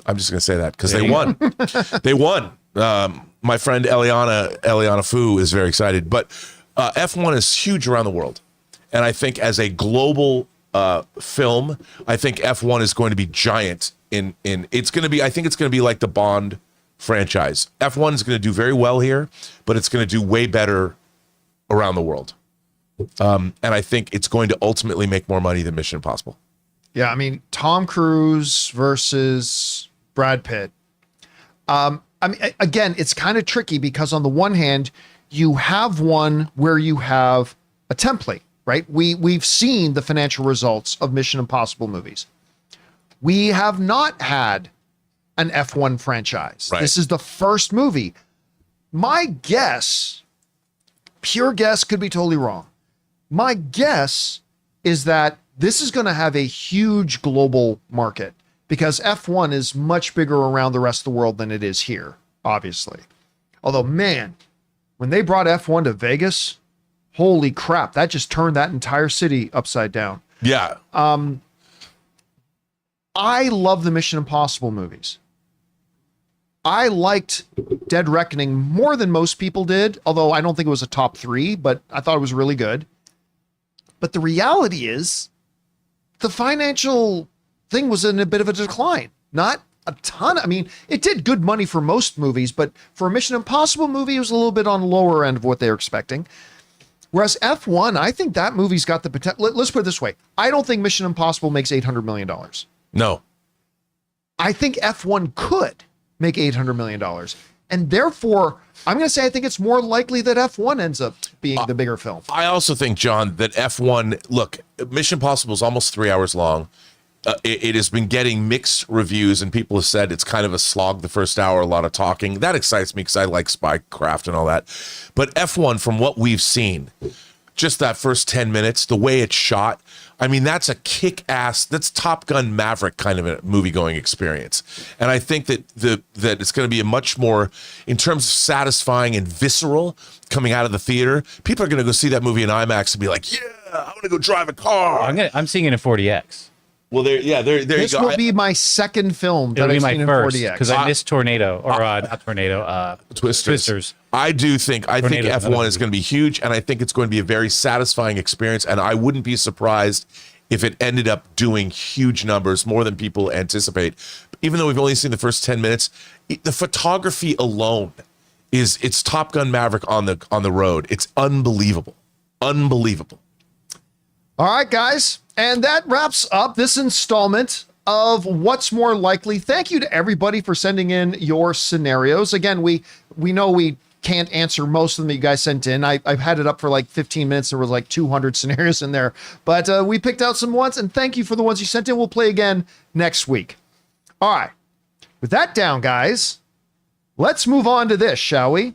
I'm just going to say that because they won. They won. My friend Eliana Fu is very excited. But F1 is huge around the world. And I think as a global film, I think F1 is going to be giant in it's going to be, I think it's going to be like the Bond franchise. F1 is going to do very well here, but it's going to do way better around the world. And I think it's going to ultimately make more money than Mission Impossible. Yeah, I mean, Tom Cruise versus Brad Pitt. I mean, again, it's kind of tricky because on the one hand, you have one where you have a template, right? We've seen the financial results of Mission Impossible movies. We have not had an F1 franchise. Right. This is the first movie. My guess, pure guess, could be totally wrong. My guess is that this is going to have a huge global market because F1 is much bigger around the rest of the world than it is here, obviously. Although, man, when they brought F1 to Vegas, Holy crap, that just turned that entire city upside down. Yeah. I love the Mission Impossible movies. I liked Dead Reckoning more than most people did, although I don't think it was a top 3, but I thought it was really good. But the reality is, the financial thing was in a bit of a decline. Not a ton. I mean, it did good money for most movies, but for a Mission Impossible movie, it was a little bit on the lower end of what they were expecting. Whereas F1, I think that movie's got the potential. Let's put it this way. I don't think Mission Impossible makes $800 million. No. I think F1 could make $800 million. And therefore, I'm going to say I think it's more likely that F1 ends up being the bigger film. I also think, John, that F1, look, Mission Impossible is almost 3 hours long. It has been getting mixed reviews, and people have said it's kind of a slog the first hour, a lot of talking. That excites me because I like spycraft and all that. But F1, from what we've seen, just that first 10 minutes, the way it's shot, I mean, that's a kick-ass, that's Top Gun Maverick kind of a movie-going experience. And I think that that it's going to be a much more, in terms of satisfying and visceral coming out of the theater, people are going to go see that movie in IMAX and be like, yeah, I want to go drive a car. I'm seeing it in 40X. Well, there you go. This will be my second film that It'll be I've my seen first in 4DX. because I missed Tornado or not Tornado. Twisters. I think Tornado, F1 is going to be huge, and I think it's going to be a very satisfying experience, and I wouldn't be surprised if it ended up doing huge numbers, more than people anticipate. Even though we've only seen the first 10 minutes, the photography alone it's Top Gun Maverick on the road. It's unbelievable. Unbelievable. All right, guys. And that wraps up this installment of What's More Likely. Thank you to everybody for sending in your scenarios. Again, we know we can't answer most of them that you guys sent in. I've had it up for like 15 minutes. There was like 200 scenarios in there. But we picked out some ones, and thank you for the ones you sent in. We'll play again next week. All right. With that down, guys, let's move on to this, shall we?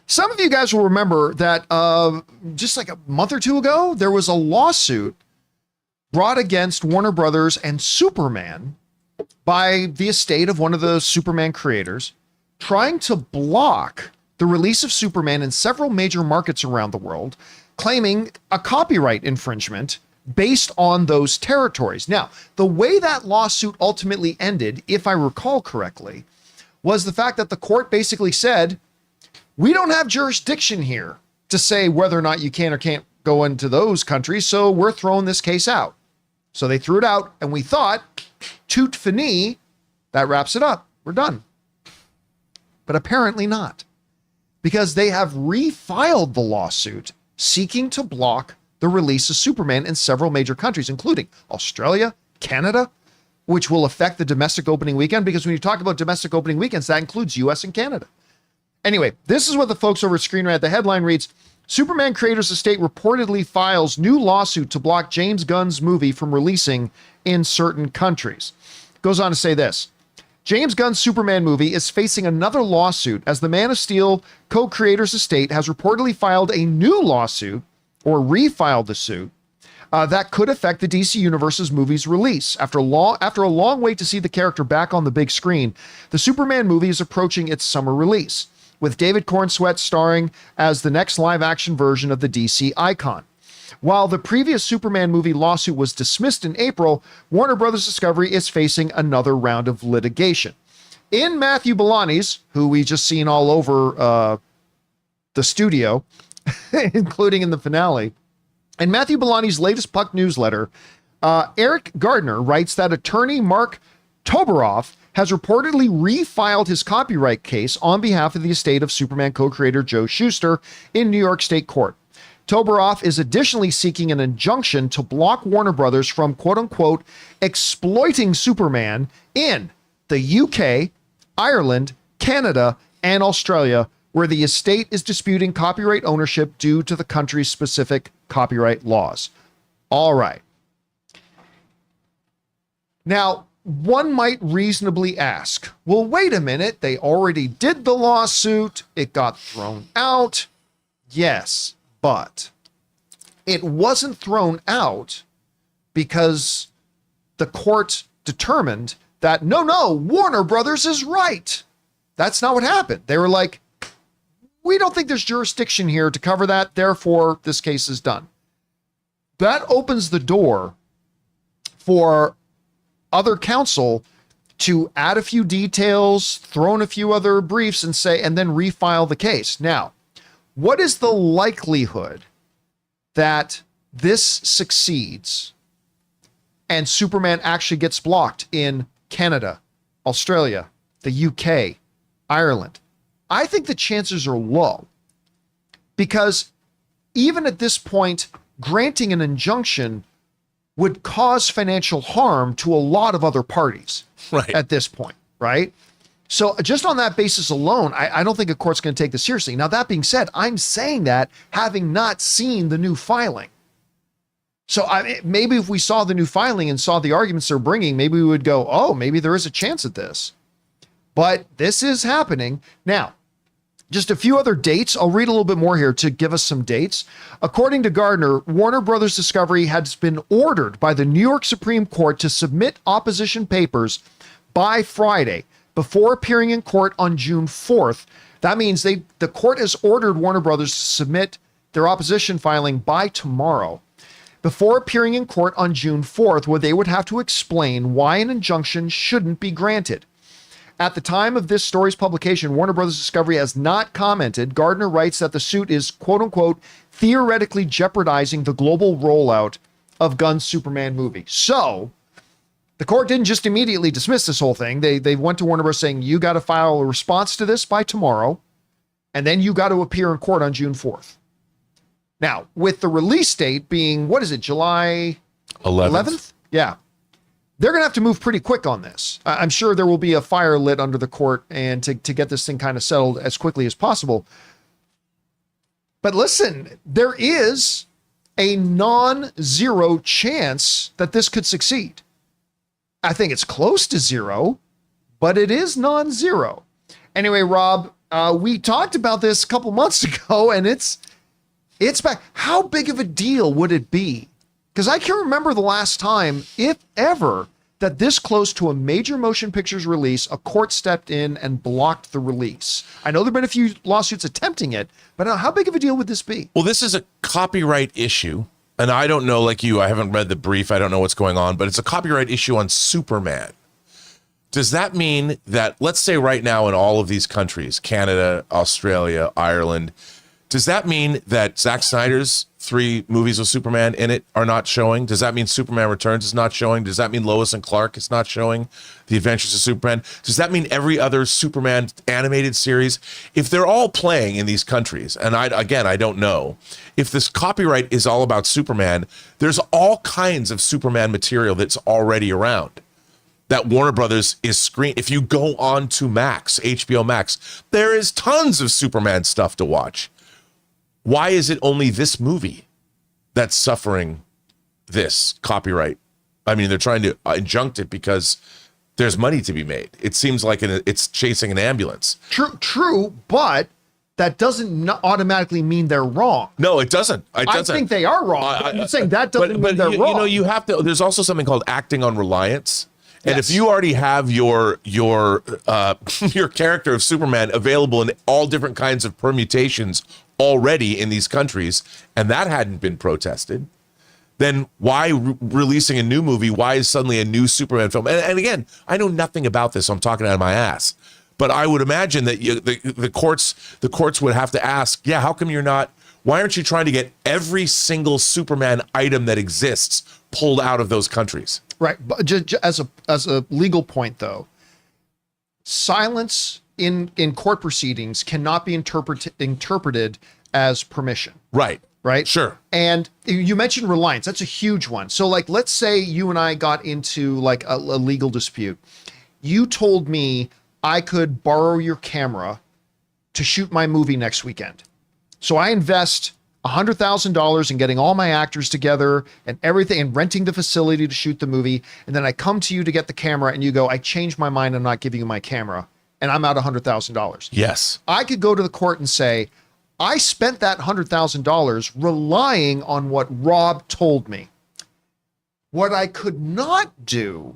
Some of you guys will remember that just like a month or two ago, there was a lawsuit brought against Warner Brothers and Superman by the estate of one of the Superman creators, trying to block the release of Superman in several major markets around the world, claiming a copyright infringement based on those territories. Now, the way that lawsuit ultimately ended, if I recall correctly, was the fact that the court basically said, we don't have jurisdiction here to say whether or not you can or can't go into those countries, so we're throwing this case out. So they threw it out, and we thought, tout fini, that wraps it up. We're done. But apparently not, because they have refiled the lawsuit seeking to block the release of Superman in several major countries, including Australia, Canada, which will affect the domestic opening weekend, because when you talk about domestic opening weekends, that includes US and Canada. Anyway, this is what the folks over at Screen Rant, the headline reads, Superman creators estate reportedly files new lawsuit to block James Gunn's movie from releasing in certain countries. Goes on to say this. James Gunn's Superman movie is facing another lawsuit as the Man of Steel co-creators estate has reportedly filed a new lawsuit, or refiled the suit, that could affect the DC Universe's movie's release. After a long wait to see the character back on the big screen, the Superman movie is approaching its summer release, with David Cornsweet starring as the next live-action version of the DC icon. While the previous Superman movie lawsuit was dismissed in April, Warner Brothers Discovery is facing another round of litigation. In Matthew Bellani's, who we just seen all over the studio, including in the finale, in Matthew Bellani's latest Puck newsletter, Eric Gardner writes that attorney Mark Toberoff has reportedly refiled his copyright case on behalf of the estate of Superman co-creator Joe Shuster in New York State Court. Toberoff is additionally seeking an injunction to block Warner Brothers from quote-unquote exploiting Superman in the UK, Ireland, Canada, and Australia, where the estate is disputing copyright ownership due to the country's specific copyright laws. All right. Now, one might reasonably ask, well, wait a minute, they already did the lawsuit, it got thrown out. Yes, but it wasn't thrown out because the court determined that, no, Warner Brothers is right. That's not what happened. They were like, we don't think there's jurisdiction here to cover that. Therefore, this case is done. That opens the door for other counsel to add a few details, throw in a few other briefs and then refile the case. Now, what is the likelihood that this succeeds and Superman actually gets blocked in Canada, Australia, the UK, Ireland? I think the chances are low, because even at this point, granting an injunction would cause financial harm to a lot of other parties at this point, right? So just on that basis alone, I don't think a court's going to take this seriously. Now, that being said, I'm saying that having not seen the new filing. So maybe if we saw the new filing and saw the arguments they're bringing, maybe we would go, oh, maybe there is a chance at this. But this is happening. Now, just a few other dates. I'll read a little bit more here to give us some dates. According to Gardner, Warner Brothers Discovery has been ordered by the New York Supreme Court to submit opposition papers by Friday before appearing in court on June 4th. That means the court has ordered Warner Brothers to submit their opposition filing by tomorrow before appearing in court on June 4th, where they would have to explain why an injunction shouldn't be granted. At the time of this story's publication, Warner Brothers Discovery has not commented. Gardner writes that the suit is, quote unquote, theoretically jeopardizing the global rollout of Gunn's Superman movie. So the court didn't just immediately dismiss this whole thing. They went to Warner Bros. Saying, you got to file a response to this by tomorrow, and then you got to appear in court on June 4th. Now, with the release date being, what is it, July 11th? Yeah. They're going to have to move pretty quick on this. I'm sure there will be a fire lit under the court and to get this thing kind of settled as quickly as possible. But listen, there is a non-zero chance that this could succeed. I think it's close to zero, but it is non-zero. Anyway, Rob, we talked about this a couple months ago, and it's back. How big of a deal would it be? Because I can't remember the last time, if ever, that this close to a major motion pictures release, a court stepped in and blocked the release. I know there have been a few lawsuits attempting it, but how big of a deal would this be? Well, this is a copyright issue, and I don't know, like you, I haven't read the brief, I don't know what's going on, but it's a copyright issue on Superman. Does that mean that, let's say right now in all of these countries, Canada, Australia, Ireland, does that mean that Zack Snyder's 3 movies with Superman in it are not showing? Does that mean Superman Returns is not showing? Does that mean Lois and Clark is not showing? The Adventures of Superman? Does that mean every other Superman animated series? If they're all playing in these countries, and I don't know, if this copyright is all about Superman, there's all kinds of Superman material that's already around that Warner Brothers is screen. If you go on to Max, HBO Max, there is tons of Superman stuff to watch. Why is it only this movie that's suffering this copyright? I mean, they're trying to injunct it because there's money to be made. It seems like it's chasing an ambulance. True, but that doesn't automatically mean they're wrong. No, it doesn't. I think they are wrong. I'm saying that doesn't mean they're wrong. You know, you have to. There's also something called acting on reliance. And if you already have your character of Superman available in all different kinds of permutations already in these countries, and that hadn't been protested, then why releasing a new movie? Why is suddenly a new Superman film? And again, I know nothing about this, so I'm talking out of my ass. But I would imagine that the courts would have to ask, yeah, how come you're not? Why aren't you trying to get every single Superman item that exists pulled out of those countries? Right, but just as a legal point, though, silence in court proceedings cannot be interpreted as permission. Right. Sure. And you mentioned reliance. That's a huge one. So, like, let's say you and I got into like a legal dispute. You told me I could borrow your camera to shoot my movie next weekend. So I invest $100,000 in getting all my actors together and everything and renting the facility to shoot the movie. And then I come to you to get the camera and you go, I changed my mind. I'm not giving you my camera. And I'm out $100,000. Yes. I could go to the court and say, I spent that $100,000 relying on what Rob told me. What I could not do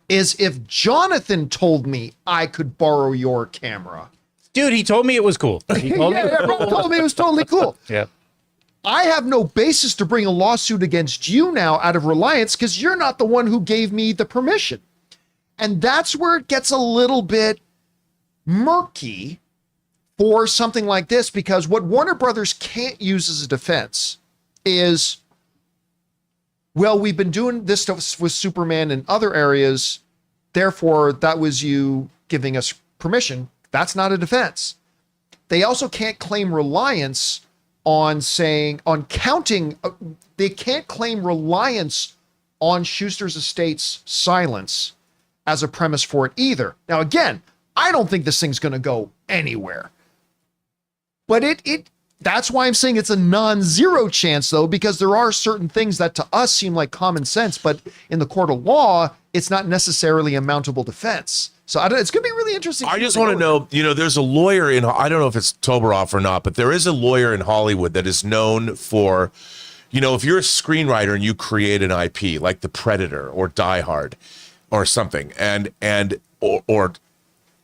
is if Jonathan told me I could borrow your camera. Dude, he told me it was cool. He told me. Rob told me it was totally cool. Yeah. I have no basis to bring a lawsuit against you now out of reliance because you're not the one who gave me the permission. And that's where it gets a little bit murky for something like this, because what Warner Brothers can't use as a defense is, well, we've been doing this stuff with Superman in other areas, therefore that was you giving us permission. That's not a defense. They also can't claim reliance on counting. They can't claim reliance on Schuster's estate's silence as a premise for it either. Now, again, I don't think this thing's going to go anywhere. But that's why I'm saying it's a non-zero chance, though, because there are certain things that to us seem like common sense, but in the court of law, it's not necessarily a mountable defense. So it's going to be really interesting. I just want to know, there's a lawyer I don't know if it's Toberoff or not, but there is a lawyer in Hollywood that is known for, if you're a screenwriter and you create an IP like The Predator or Die Hard or something, or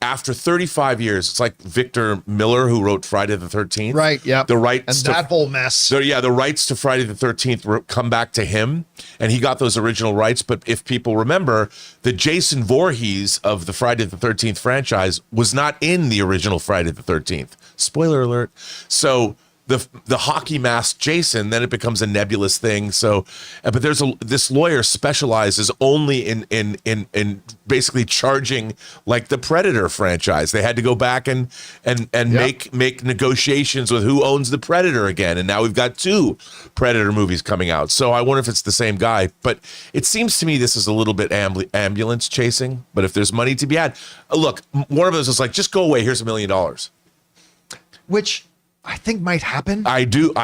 after 35 years, it's like Victor Miller, who wrote Friday the 13th. Right, yeah. The rights and that whole mess. So yeah, the rights to Friday the 13th come back to him, and he got those original rights. But if people remember, the Jason Voorhees of the Friday the 13th franchise was not in the original Friday the 13th. Spoiler alert. So the hockey mask Jason, then it becomes a nebulous thing. So, but this lawyer specializes only in basically charging like the Predator franchise. They had to go back and make negotiations with who owns the Predator again, and now we've got 2 Predator movies coming out. So I wonder if it's the same guy. But it seems to me this is a little bit ambulance chasing. But if there's money to be had, look, one of those is like, just go away. Here's $1 million, which I think might happen. I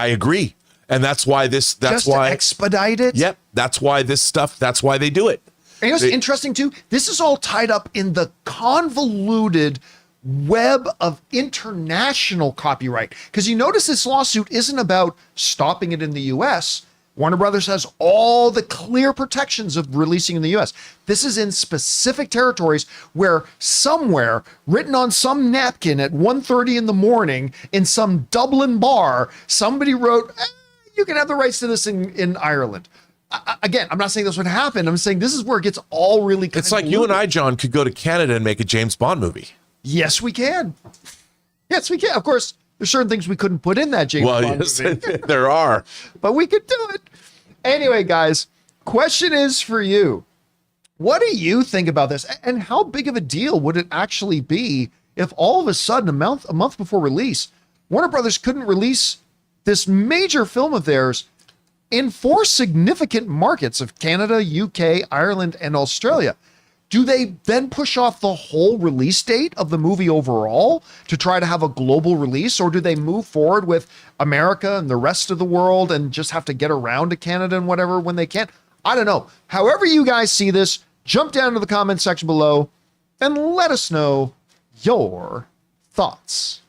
agree. And that's why to expedite it. Yep. That's why they do it. And what's interesting too, this is all tied up in the convoluted web of international copyright. Because you notice this lawsuit isn't about stopping it in the US. Warner Brothers has all the clear protections of releasing in the US. This is in specific territories where somewhere written on some napkin at 1:30 in the morning in some Dublin bar, somebody wrote, you can have the rights to this in Ireland. Again, I'm not saying this would happen. I'm saying this is where it gets all really convoluted. It's like you and I, John, could go to Canada and make a James Bond movie. Yes, we can. Yes, we can. Of course, there's certain things we couldn't put in that James Bond movie. There are. But we could do it. Anyway, guys, question is for you. What do you think about this? And how big of a deal would it actually be if all of a sudden, a month before release, Warner Brothers couldn't release this major film of theirs in 4 significant markets of Canada, UK, Ireland, and Australia? Do they then push off the whole release date of the movie overall to try to have a global release? Or do they move forward with America and the rest of the world and just have to get around to Canada and whatever when they can? I don't know. However you guys see this, jump down to the comment section below and let us know your thoughts.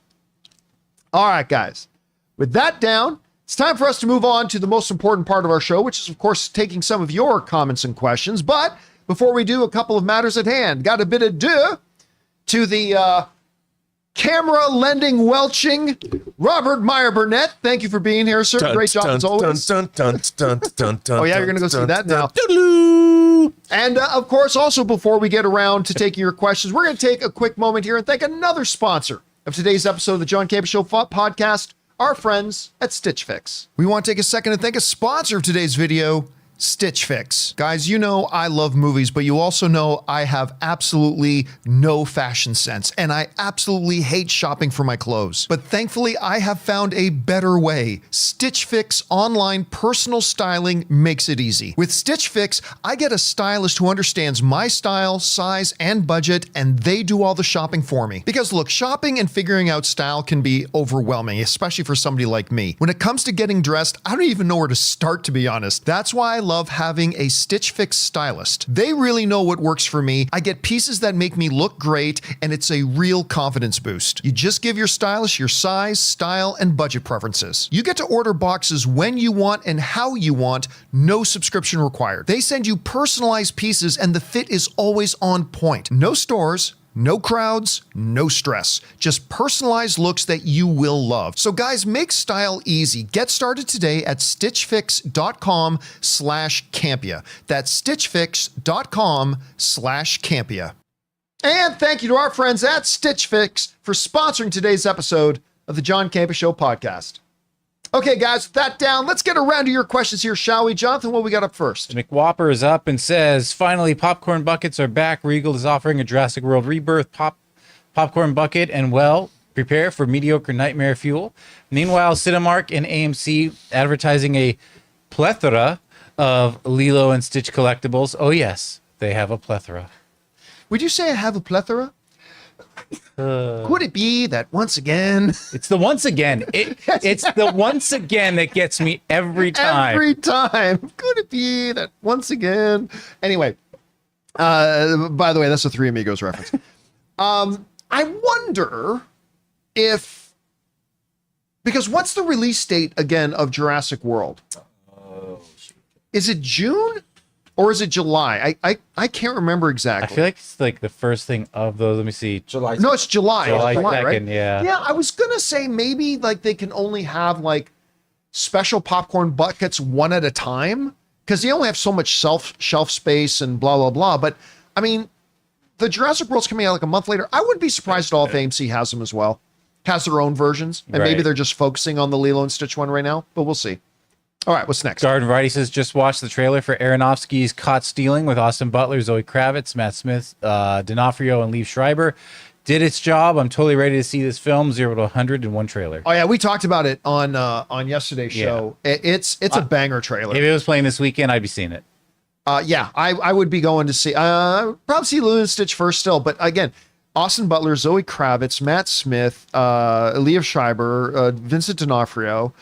All right, guys. With that down, it's time for us to move on to the most important part of our show, which is, of course, taking some of your comments and questions. But before we do, a couple of matters at hand. Got a bit of to the camera lending welching Robert Meyer Burnett. Thank you for being here, sir. Great job as always. Oh yeah, you're gonna go see that now. And of course, also before we get around to taking your questions, we're gonna take a quick moment here and thank another sponsor of today's episode of the John Campea Show podcast, our friends at Stitch Fix. We want to take a second to thank a sponsor of today's video, Stitch Fix. Guys, you know I love movies, but you also know I have absolutely no fashion sense, and I absolutely hate shopping for my clothes. But thankfully, I have found a better way. Stitch Fix online personal styling makes it easy. With Stitch Fix, I get a stylist who understands my style, size, and budget, and they do all the shopping for me. Because look, shopping and figuring out style can be overwhelming, especially for somebody like me. When it comes to getting dressed, I don't even know where to start, to be honest. That's why I love having a Stitch Fix stylist. They really know what works for me. I get pieces that make me look great, and it's a real confidence boost. You just give your stylist your size, style, and budget preferences. You get to order boxes when you want and how you want, no subscription required. They send you personalized pieces, and the fit is always on point. No stores, No crowds, no stress. Just personalized looks that you will love. So guys, make style easy. Get started today at stitchfix.com/Campea. That's stitchfix.com/Campea. And thank you to our friends at Stitch Fix for sponsoring today's episode of the John Campea Show podcast. Okay, guys, with that down, let's get around to your questions here, shall we? Jonathan, what we got up first? McWhopper is up and says, finally, popcorn buckets are back. Regal is offering a Jurassic World Rebirth popcorn bucket, and, well, prepare for mediocre nightmare fuel. Meanwhile, Cinemark and AMC advertising a plethora of Lilo and Stitch collectibles. Oh, yes, they have a plethora. Would you say I have a plethora? Could it be that once again? It's the once again. It's the once again that gets me every time. Every time. Could it be that once again? Anyway, by the way, that's a Three Amigos reference. I wonder if, because what's the release date again of Jurassic World? Is it June? Or is it July? I can't remember exactly. I feel like it's like the first thing of those. Let me see. July. No, it's July. July July, 2nd, right? yeah. Yeah, I was gonna say maybe like they can only have like special popcorn buckets one at a time because they only have so much shelf space and blah blah blah. But I mean, the Jurassic World's coming out like a month later. I wouldn't be surprised at all if AMC has them as well, has their own versions, and maybe Right. they're just focusing on the Lilo and Stitch one right now. But we'll see. All right, what's next? Garden Variety says, just watched the trailer for Aronofsky's Caught Stealing with Austin Butler, Zoe Kravitz, Matt Smith, D'Onofrio, and Liev Schreiber. Did its job. I'm totally ready to see this film. 0 to 100 in one trailer. Oh yeah, we talked about it on yesterday's show. It's a banger trailer. If it was playing this weekend, I'd be seeing it. Yeah, I would be going to see, probably see Lilo and Stitch first still. But again, Austin Butler, Zoe Kravitz, Matt Smith, Liev Schreiber, Vincent D'Onofrio.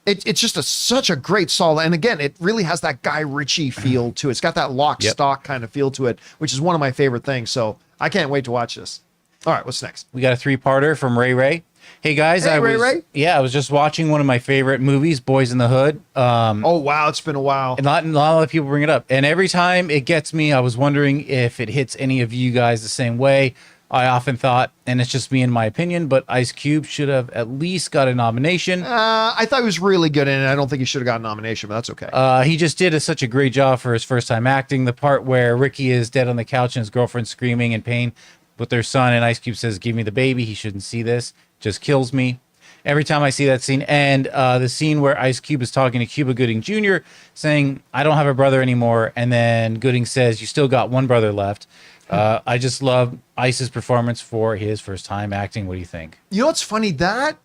It's just such a great solid. And again, it really has that Guy Ritchie feel to it. It's got that lock stock kind of feel to it, which is one of my favorite things. So I can't wait to watch this. All right, what's next? We got a 3-parter from Ray Ray. Hey guys, Hey, Ray. I was just watching one of my favorite movies, Boys in the Hood. Oh, wow, it's been a while. And a lot of people bring it up. And every time it gets me, I was wondering if it hits any of you guys the same way. I often thought, and it's just me in my opinion, but Ice Cube should have at least got a nomination. I thought he was really good in it. I don't think he should have got a nomination, but that's okay. He just did such a great job for his first time acting. The part where Ricky is dead on the couch and his girlfriend screaming in pain with their son, and Ice Cube says, "Give me the baby." He shouldn't see this. Just kills me. Every time I see that scene, and the scene where Ice Cube is talking to Cuba Gooding Jr., saying, "I don't have a brother anymore," and then Gooding says, "You still got one brother left." I just love Ice's performance for his first time acting. What do you think? You know what's funny? That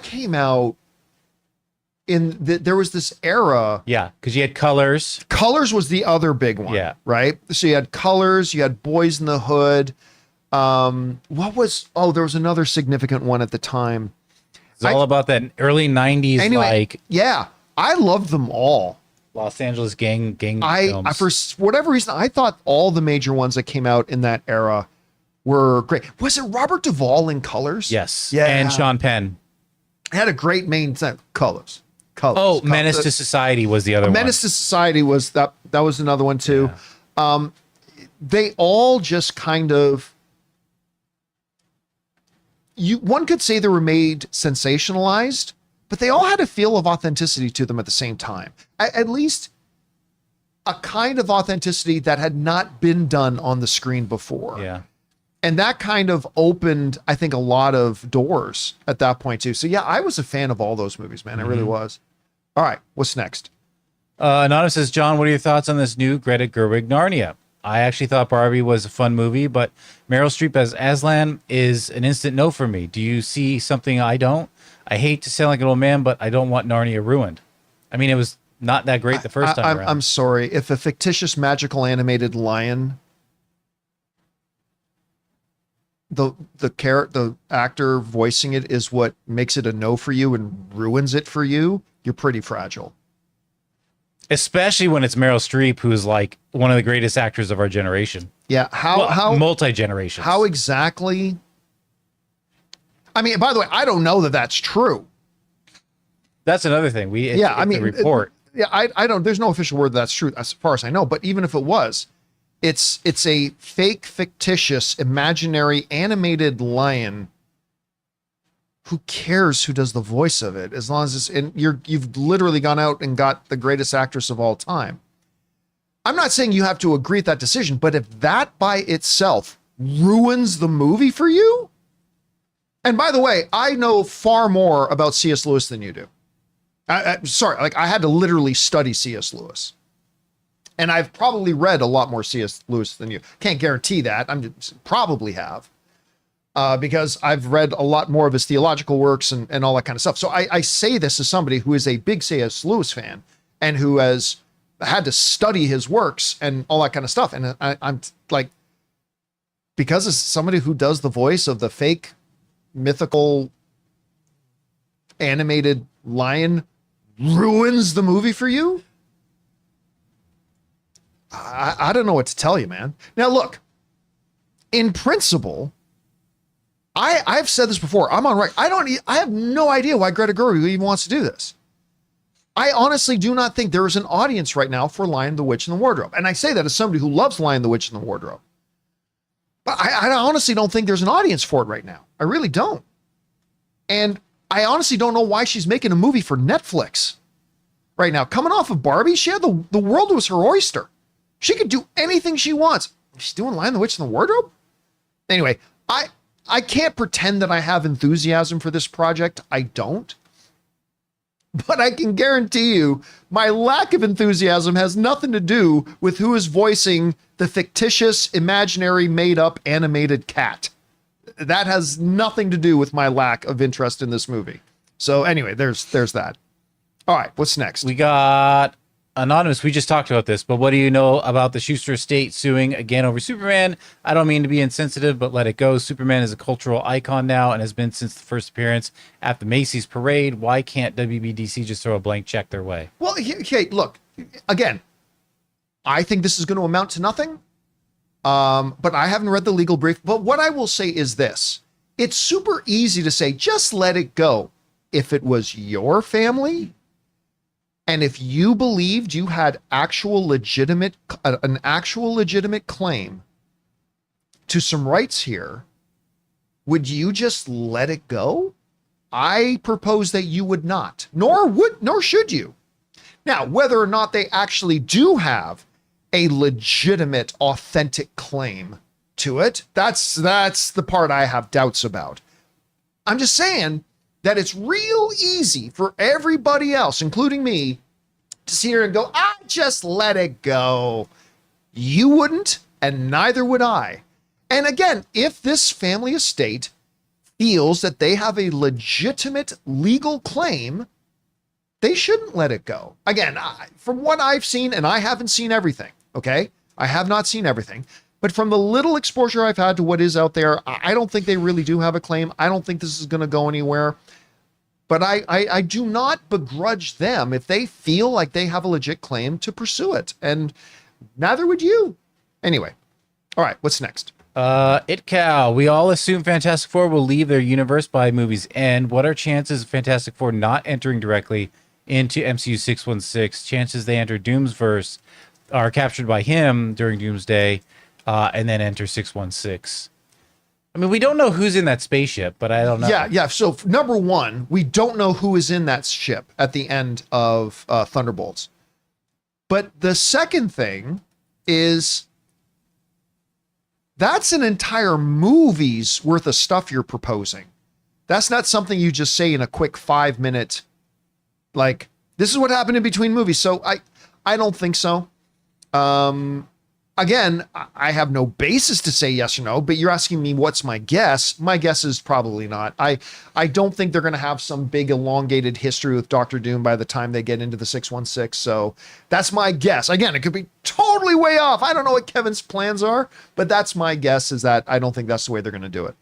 came out there was this era. Yeah, because you had Colors. Colors was the other big one. Yeah. Right? So you had Colors, you had Boys in the Hood. There was another significant one at the time. It's all about that early 90s, like yeah, I loved them all. Los Angeles gang I films. for whatever reason, I thought all the major ones that came out in that era were great. Was it Robert Duvall in Colors? Yes. Yeah. And Sean Penn. It had a great main thing. Colors. Oh, Menace to Society was the other one. Menace to Society was that was another one too. Yeah. They all just kind of, one could say they were made sensationalized, but they all had a feel of authenticity to them at the same time. At least a kind of authenticity that had not been done on the screen before. Yeah. And that kind of opened, I think, a lot of doors at that point too. So yeah, I was a fan of all those movies, man. I really was. All right, what's next? Anonymous says, John, what are your thoughts on this new Greta Gerwig Narnia? I actually thought Barbie was a fun movie, but Meryl Streep as Aslan is an instant no for me. Do you see something I don't? I hate to sound like an old man, but I don't want Narnia ruined. I mean, it was not that great the first time around. I'm sorry. If a fictitious magical animated lion, the actor voicing it is what makes it a no for you and ruins it for you, you're pretty fragile. Especially when it's Meryl Streep, who's like one of the greatest actors of our generation. Yeah. How multi-generations. How exactly? I mean, by the way, I don't know that that's true. That's another thing. The report. I don't, there's no official word that's true as far as I know, but even if it was, It's a fake, fictitious, imaginary, animated lion. Who cares who does the voice of it? As long as it's and you've literally gone out and got the greatest actress of all time. I'm not saying you have to agree with that decision, but if that by itself ruins the movie for you, and by the way, I know far more about C.S. Lewis than you do. Sorry, like I had to literally study C.S. Lewis. And I've probably read a lot more C.S. Lewis than you. Can't guarantee that. Probably have. Because I've read a lot more of his theological works and all that kind of stuff. So I say this as somebody who is a big C.S. Lewis fan and who has had to study his works and all that kind of stuff. And I'm like, because as somebody who does the voice of the fake mythical animated lion ruins the movie for you, I don't know what to tell you, man. Now, look, in principle, I've said this before. I'm on record. I have no idea why Greta Gerwig even wants to do this. I honestly do not think there is an audience right now for Lion, the Witch, and the Wardrobe. And I say that as somebody who loves Lion, the Witch, and the Wardrobe. But I honestly don't think there's an audience for it right now. I really don't. And I honestly don't know why she's making a movie for Netflix right now. Coming off of Barbie, she had the world was her oyster. She could do anything she wants. She's doing Lion, the Witch, and the Wardrobe? Anyway, I can't pretend that I have enthusiasm for this project. I don't. But I can guarantee you my lack of enthusiasm has nothing to do with who is voicing the fictitious, imaginary, made-up animated cat. That has nothing to do with my lack of interest in this movie. So anyway, there's that. All right, what's next? We got Anonymous. We just talked about this, but what do you know about the Schuster estate suing again over Superman? I don't mean to be insensitive, but let it go. Superman is a cultural icon now and has been since the first appearance at the Macy's parade. Why can't WBDC just throw a blank check their way? Well, okay, look, again, I think this is going to amount to nothing, but I haven't read the legal brief. But what I will say is this. It's super easy to say, just let it go. If it was your family, and if you believed you had an actual legitimate claim to some rights here, would you just let it go? I propose that you would not, nor should you. Now, whether or not they actually do have a legitimate, authentic claim to it, that's the part I have doubts about. I'm just saying that it's real easy for everybody else, including me, to sit here and go, just let it go. You wouldn't, and neither would I. And again, if this family estate feels that they have a legitimate legal claim, they shouldn't let it go. Again, from what I've seen, and I haven't seen everything, okay? I have not seen everything. But from the little exposure I've had to what is out there, I don't think they really do have a claim. I don't think this is going to go anywhere. But I do not begrudge them if they feel like they have a legit claim to pursue it. And neither would you. Anyway. All right, what's next? Itcal. We all assume Fantastic Four will leave their universe by movie's end. What are chances of Fantastic Four not entering directly into MCU 616? Chances they enter Doomsverse, are captured by him during Doomsday, and then enter 616. I mean, we don't know who's in that spaceship, but I don't know. Yeah. So number one, we don't know who is in that ship at the end of Thunderbolts. But the second thing is that's an entire movie's worth of stuff you're proposing. That's not something you just say in a quick 5-minute, like, this is what happened in between movies. So I don't think so. Again, I have no basis to say yes or no, but you're asking me what's my guess. My guess is probably not. I don't think they're going to have some big elongated history with Doctor Doom by the time they get into the 616. So that's my guess. Again, it could be totally way off. I don't know what Kevin's plans are, but that's my guess, is that I don't think that's the way they're going to do it.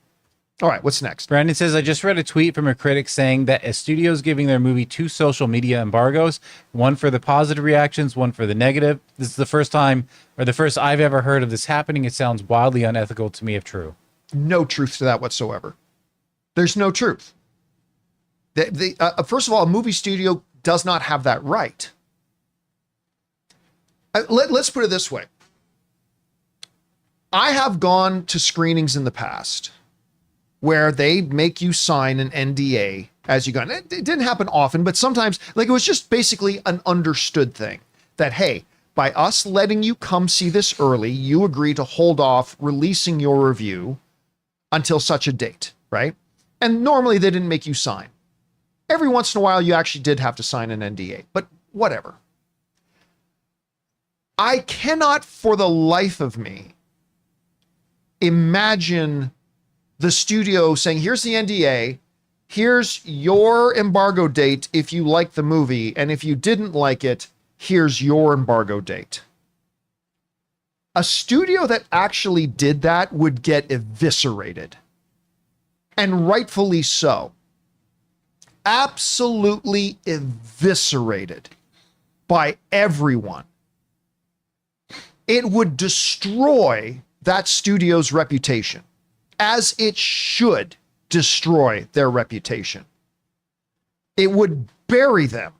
All right, what's next? Brandon says, I just read a tweet from a critic saying that a studio is giving their movie 2 social media embargoes, one for the positive reactions, one for the negative. This is the first time, or the first I've ever heard of this happening. It sounds wildly unethical to me if true. No truth to that whatsoever. There's no truth. First of all, a movie studio does not have that right. Let's put it this way. I have gone to screenings in the past where they make you sign an NDA as you go. And it didn't happen often, but sometimes, like, it was just basically an understood thing that, hey, by us letting you come see this early, you agree to hold off releasing your review until such a date, right? And normally they didn't make you sign. Every once in a while, you actually did have to sign an NDA, but whatever. I cannot for the life of me imagine the studio saying, here's the NDA, here's your embargo date if you like the movie, and if you didn't like it, here's your embargo date. A studio that actually did that would get eviscerated. And rightfully so. Absolutely eviscerated by everyone. It would destroy that studio's reputation, as it should destroy their reputation. It would bury them.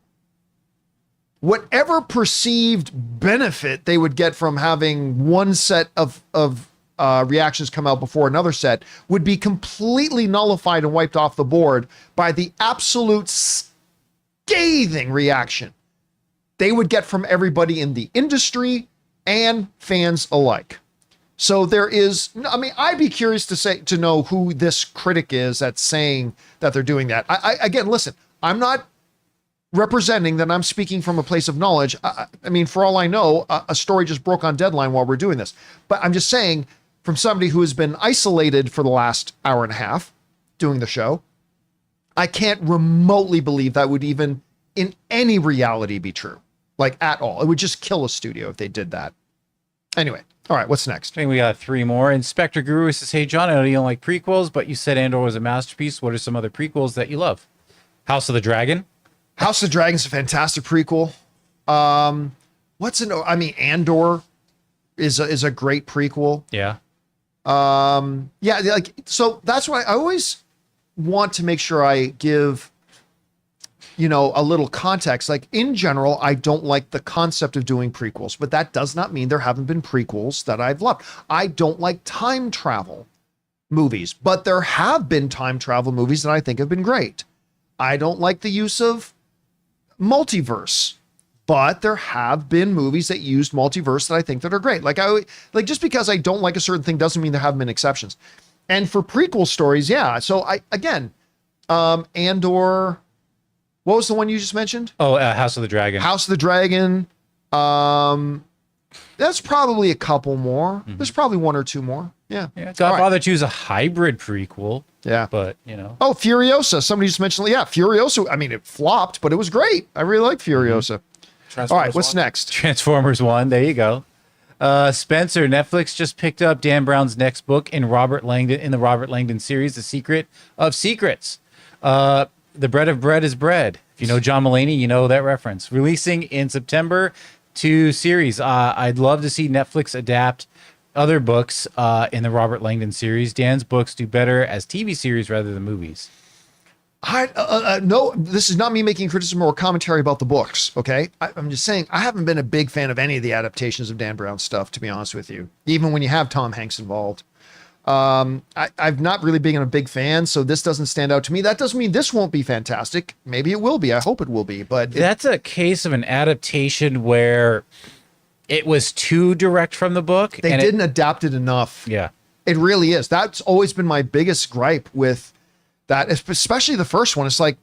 Whatever perceived benefit they would get from having one set of reactions come out before another set would be completely nullified and wiped off the board by the absolute scathing reaction they would get from everybody in the industry and fans alike. So there is, I mean, I'd be curious to know who this critic is that's saying that they're doing that. Again, listen, I'm not representing that I'm speaking from a place of knowledge. I mean, for all I know, a story just broke on deadline while we're doing this. But I'm just saying, from somebody who has been isolated for the last hour and a half doing the show, I can't remotely believe that would even in any reality be true, like at all. It would just kill a studio if they did that. Anyway, all right, what's next? I think we got 3 more. Inspector Guru says, hey, John, I know you don't like prequels, but you said Andor was a masterpiece. What are some other prequels that you love? House of the Dragon. House of the Dragon's a fantastic prequel. Andor is a great prequel. Yeah. Yeah, like, so that's why I always want to make sure I give, a little context. Like, in general, I don't like the concept of doing prequels, but that does not mean there haven't been prequels that I've loved. I don't like time travel movies, but there have been time travel movies that I think have been great. I don't like the use of multiverse, but there have been movies that used multiverse that I think that are great. Like, just because I don't like a certain thing doesn't mean there haven't been exceptions. And for prequel stories, yeah. So Andor, what was the one you just mentioned? Oh, House of the Dragon. House of the Dragon. That's probably a couple more. Mm-hmm. There's probably 1 or 2 more. Yeah. Godfather 2 is a hybrid prequel. Yeah. But, Oh, Furiosa. Somebody just mentioned, Furiosa. I mean, it flopped, but it was great. I really like Furiosa. All right, what's next? Transformers 1. There you go. Spencer, Netflix just picked up Dan Brown's next book in the Robert Langdon series, The Secret of Secrets. The Bread of Bread is Bread. If you know John Mulaney, you know that reference. Releasing in September, 2 series. I'd love to see Netflix adapt other books in the Robert Langdon series. Dan's books do better as TV series rather than movies. No, this is not me making criticism or commentary about the books, okay? I'm just saying I haven't been a big fan of any of the adaptations of Dan Brown's stuff, to be honest with you, even when you have Tom Hanks involved. I've not really been a big fan, so this doesn't stand out to me. That doesn't mean this won't be fantastic. Maybe it will be. I hope it will be. But that's a case of an adaptation where it was too direct from the book. They didn't adapt it enough. Yeah. It really is. That's always been my biggest gripe with that, especially the first one. It's like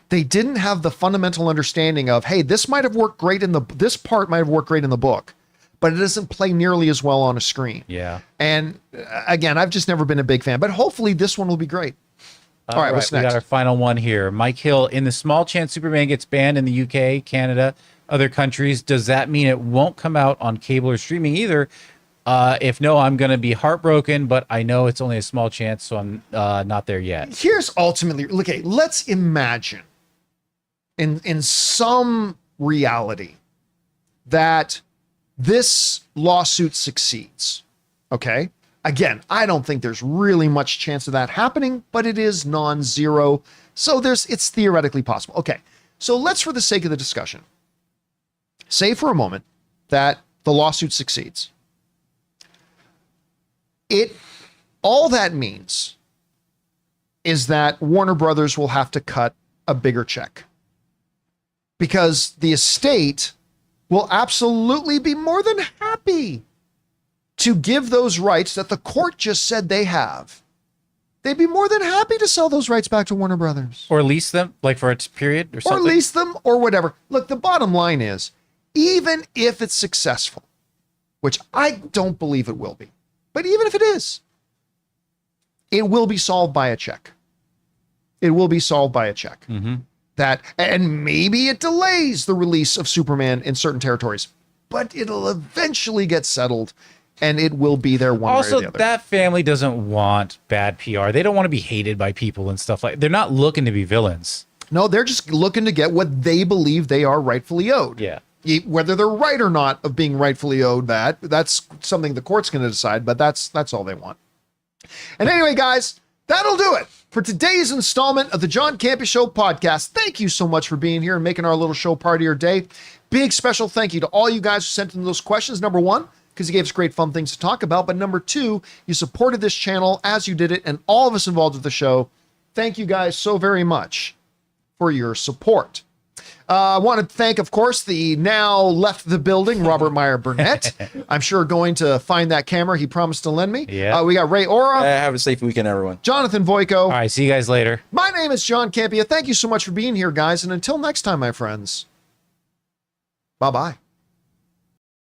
they didn't have the fundamental understanding of, hey, this might have worked great this part might have worked great in the book, but it doesn't play nearly as well on a screen. Yeah. And again, I've just never been a big fan, but hopefully this one will be great. All right, what's next? We got our final one here. Mike Hill, in the small chance Superman gets banned in the UK, Canada, other countries, does that mean it won't come out on cable or streaming either? If no, I'm going to be heartbroken, but I know it's only a small chance, so I'm not there yet. Here's ultimately, okay, let's imagine in some reality that this lawsuit succeeds, okay? Again, I don't think there's really much chance of that happening, but it is non-zero, so it's theoretically possible. Okay, so let's, for the sake of the discussion, say for a moment that the lawsuit succeeds. All that means is that Warner Brothers will have to cut a bigger check, because the estate will absolutely be more than happy to give those rights that the court just said they have. They'd be more than happy to sell those rights back to Warner Brothers. Or lease them, like for a period or something. Or lease them or whatever. Look, the bottom line is, even if it's successful, which I don't believe it will be, but even if it is, it will be solved by a check. It will be solved by a check. That, and maybe it delays the release of Superman in certain territories, but it'll eventually get settled, and it will be there one way or Also, the other. that family doesn't want bad PR. They don't want to be hated by people and stuff like. They're not looking to be villains. No, they're just looking to get what they believe they are rightfully owed. Yeah. Whether they're right or not of being rightfully owed that's something the court's going to decide, but that's all they want. And anyway, guys, that'll do it for today's installment of the John Campea Show podcast. Thank you so much for being here and making our little show part of your day. Big special thank you to all you guys who sent in those questions. Number one, because you gave us great fun things to talk about. But number two, you supported this channel as you did it, and all of us involved with the show. Thank you guys so very much for your support. I want to thank, of course, the now left the building, Robert Meyer Burnett. I'm sure going to find that camera he promised to lend me. Yeah. We got Ray Ora, Have a safe weekend, everyone. Jonathan Voico. All right, see you guys later. My name is John Campea. Thank you so much for being here, guys. And until next time, my friends, bye-bye.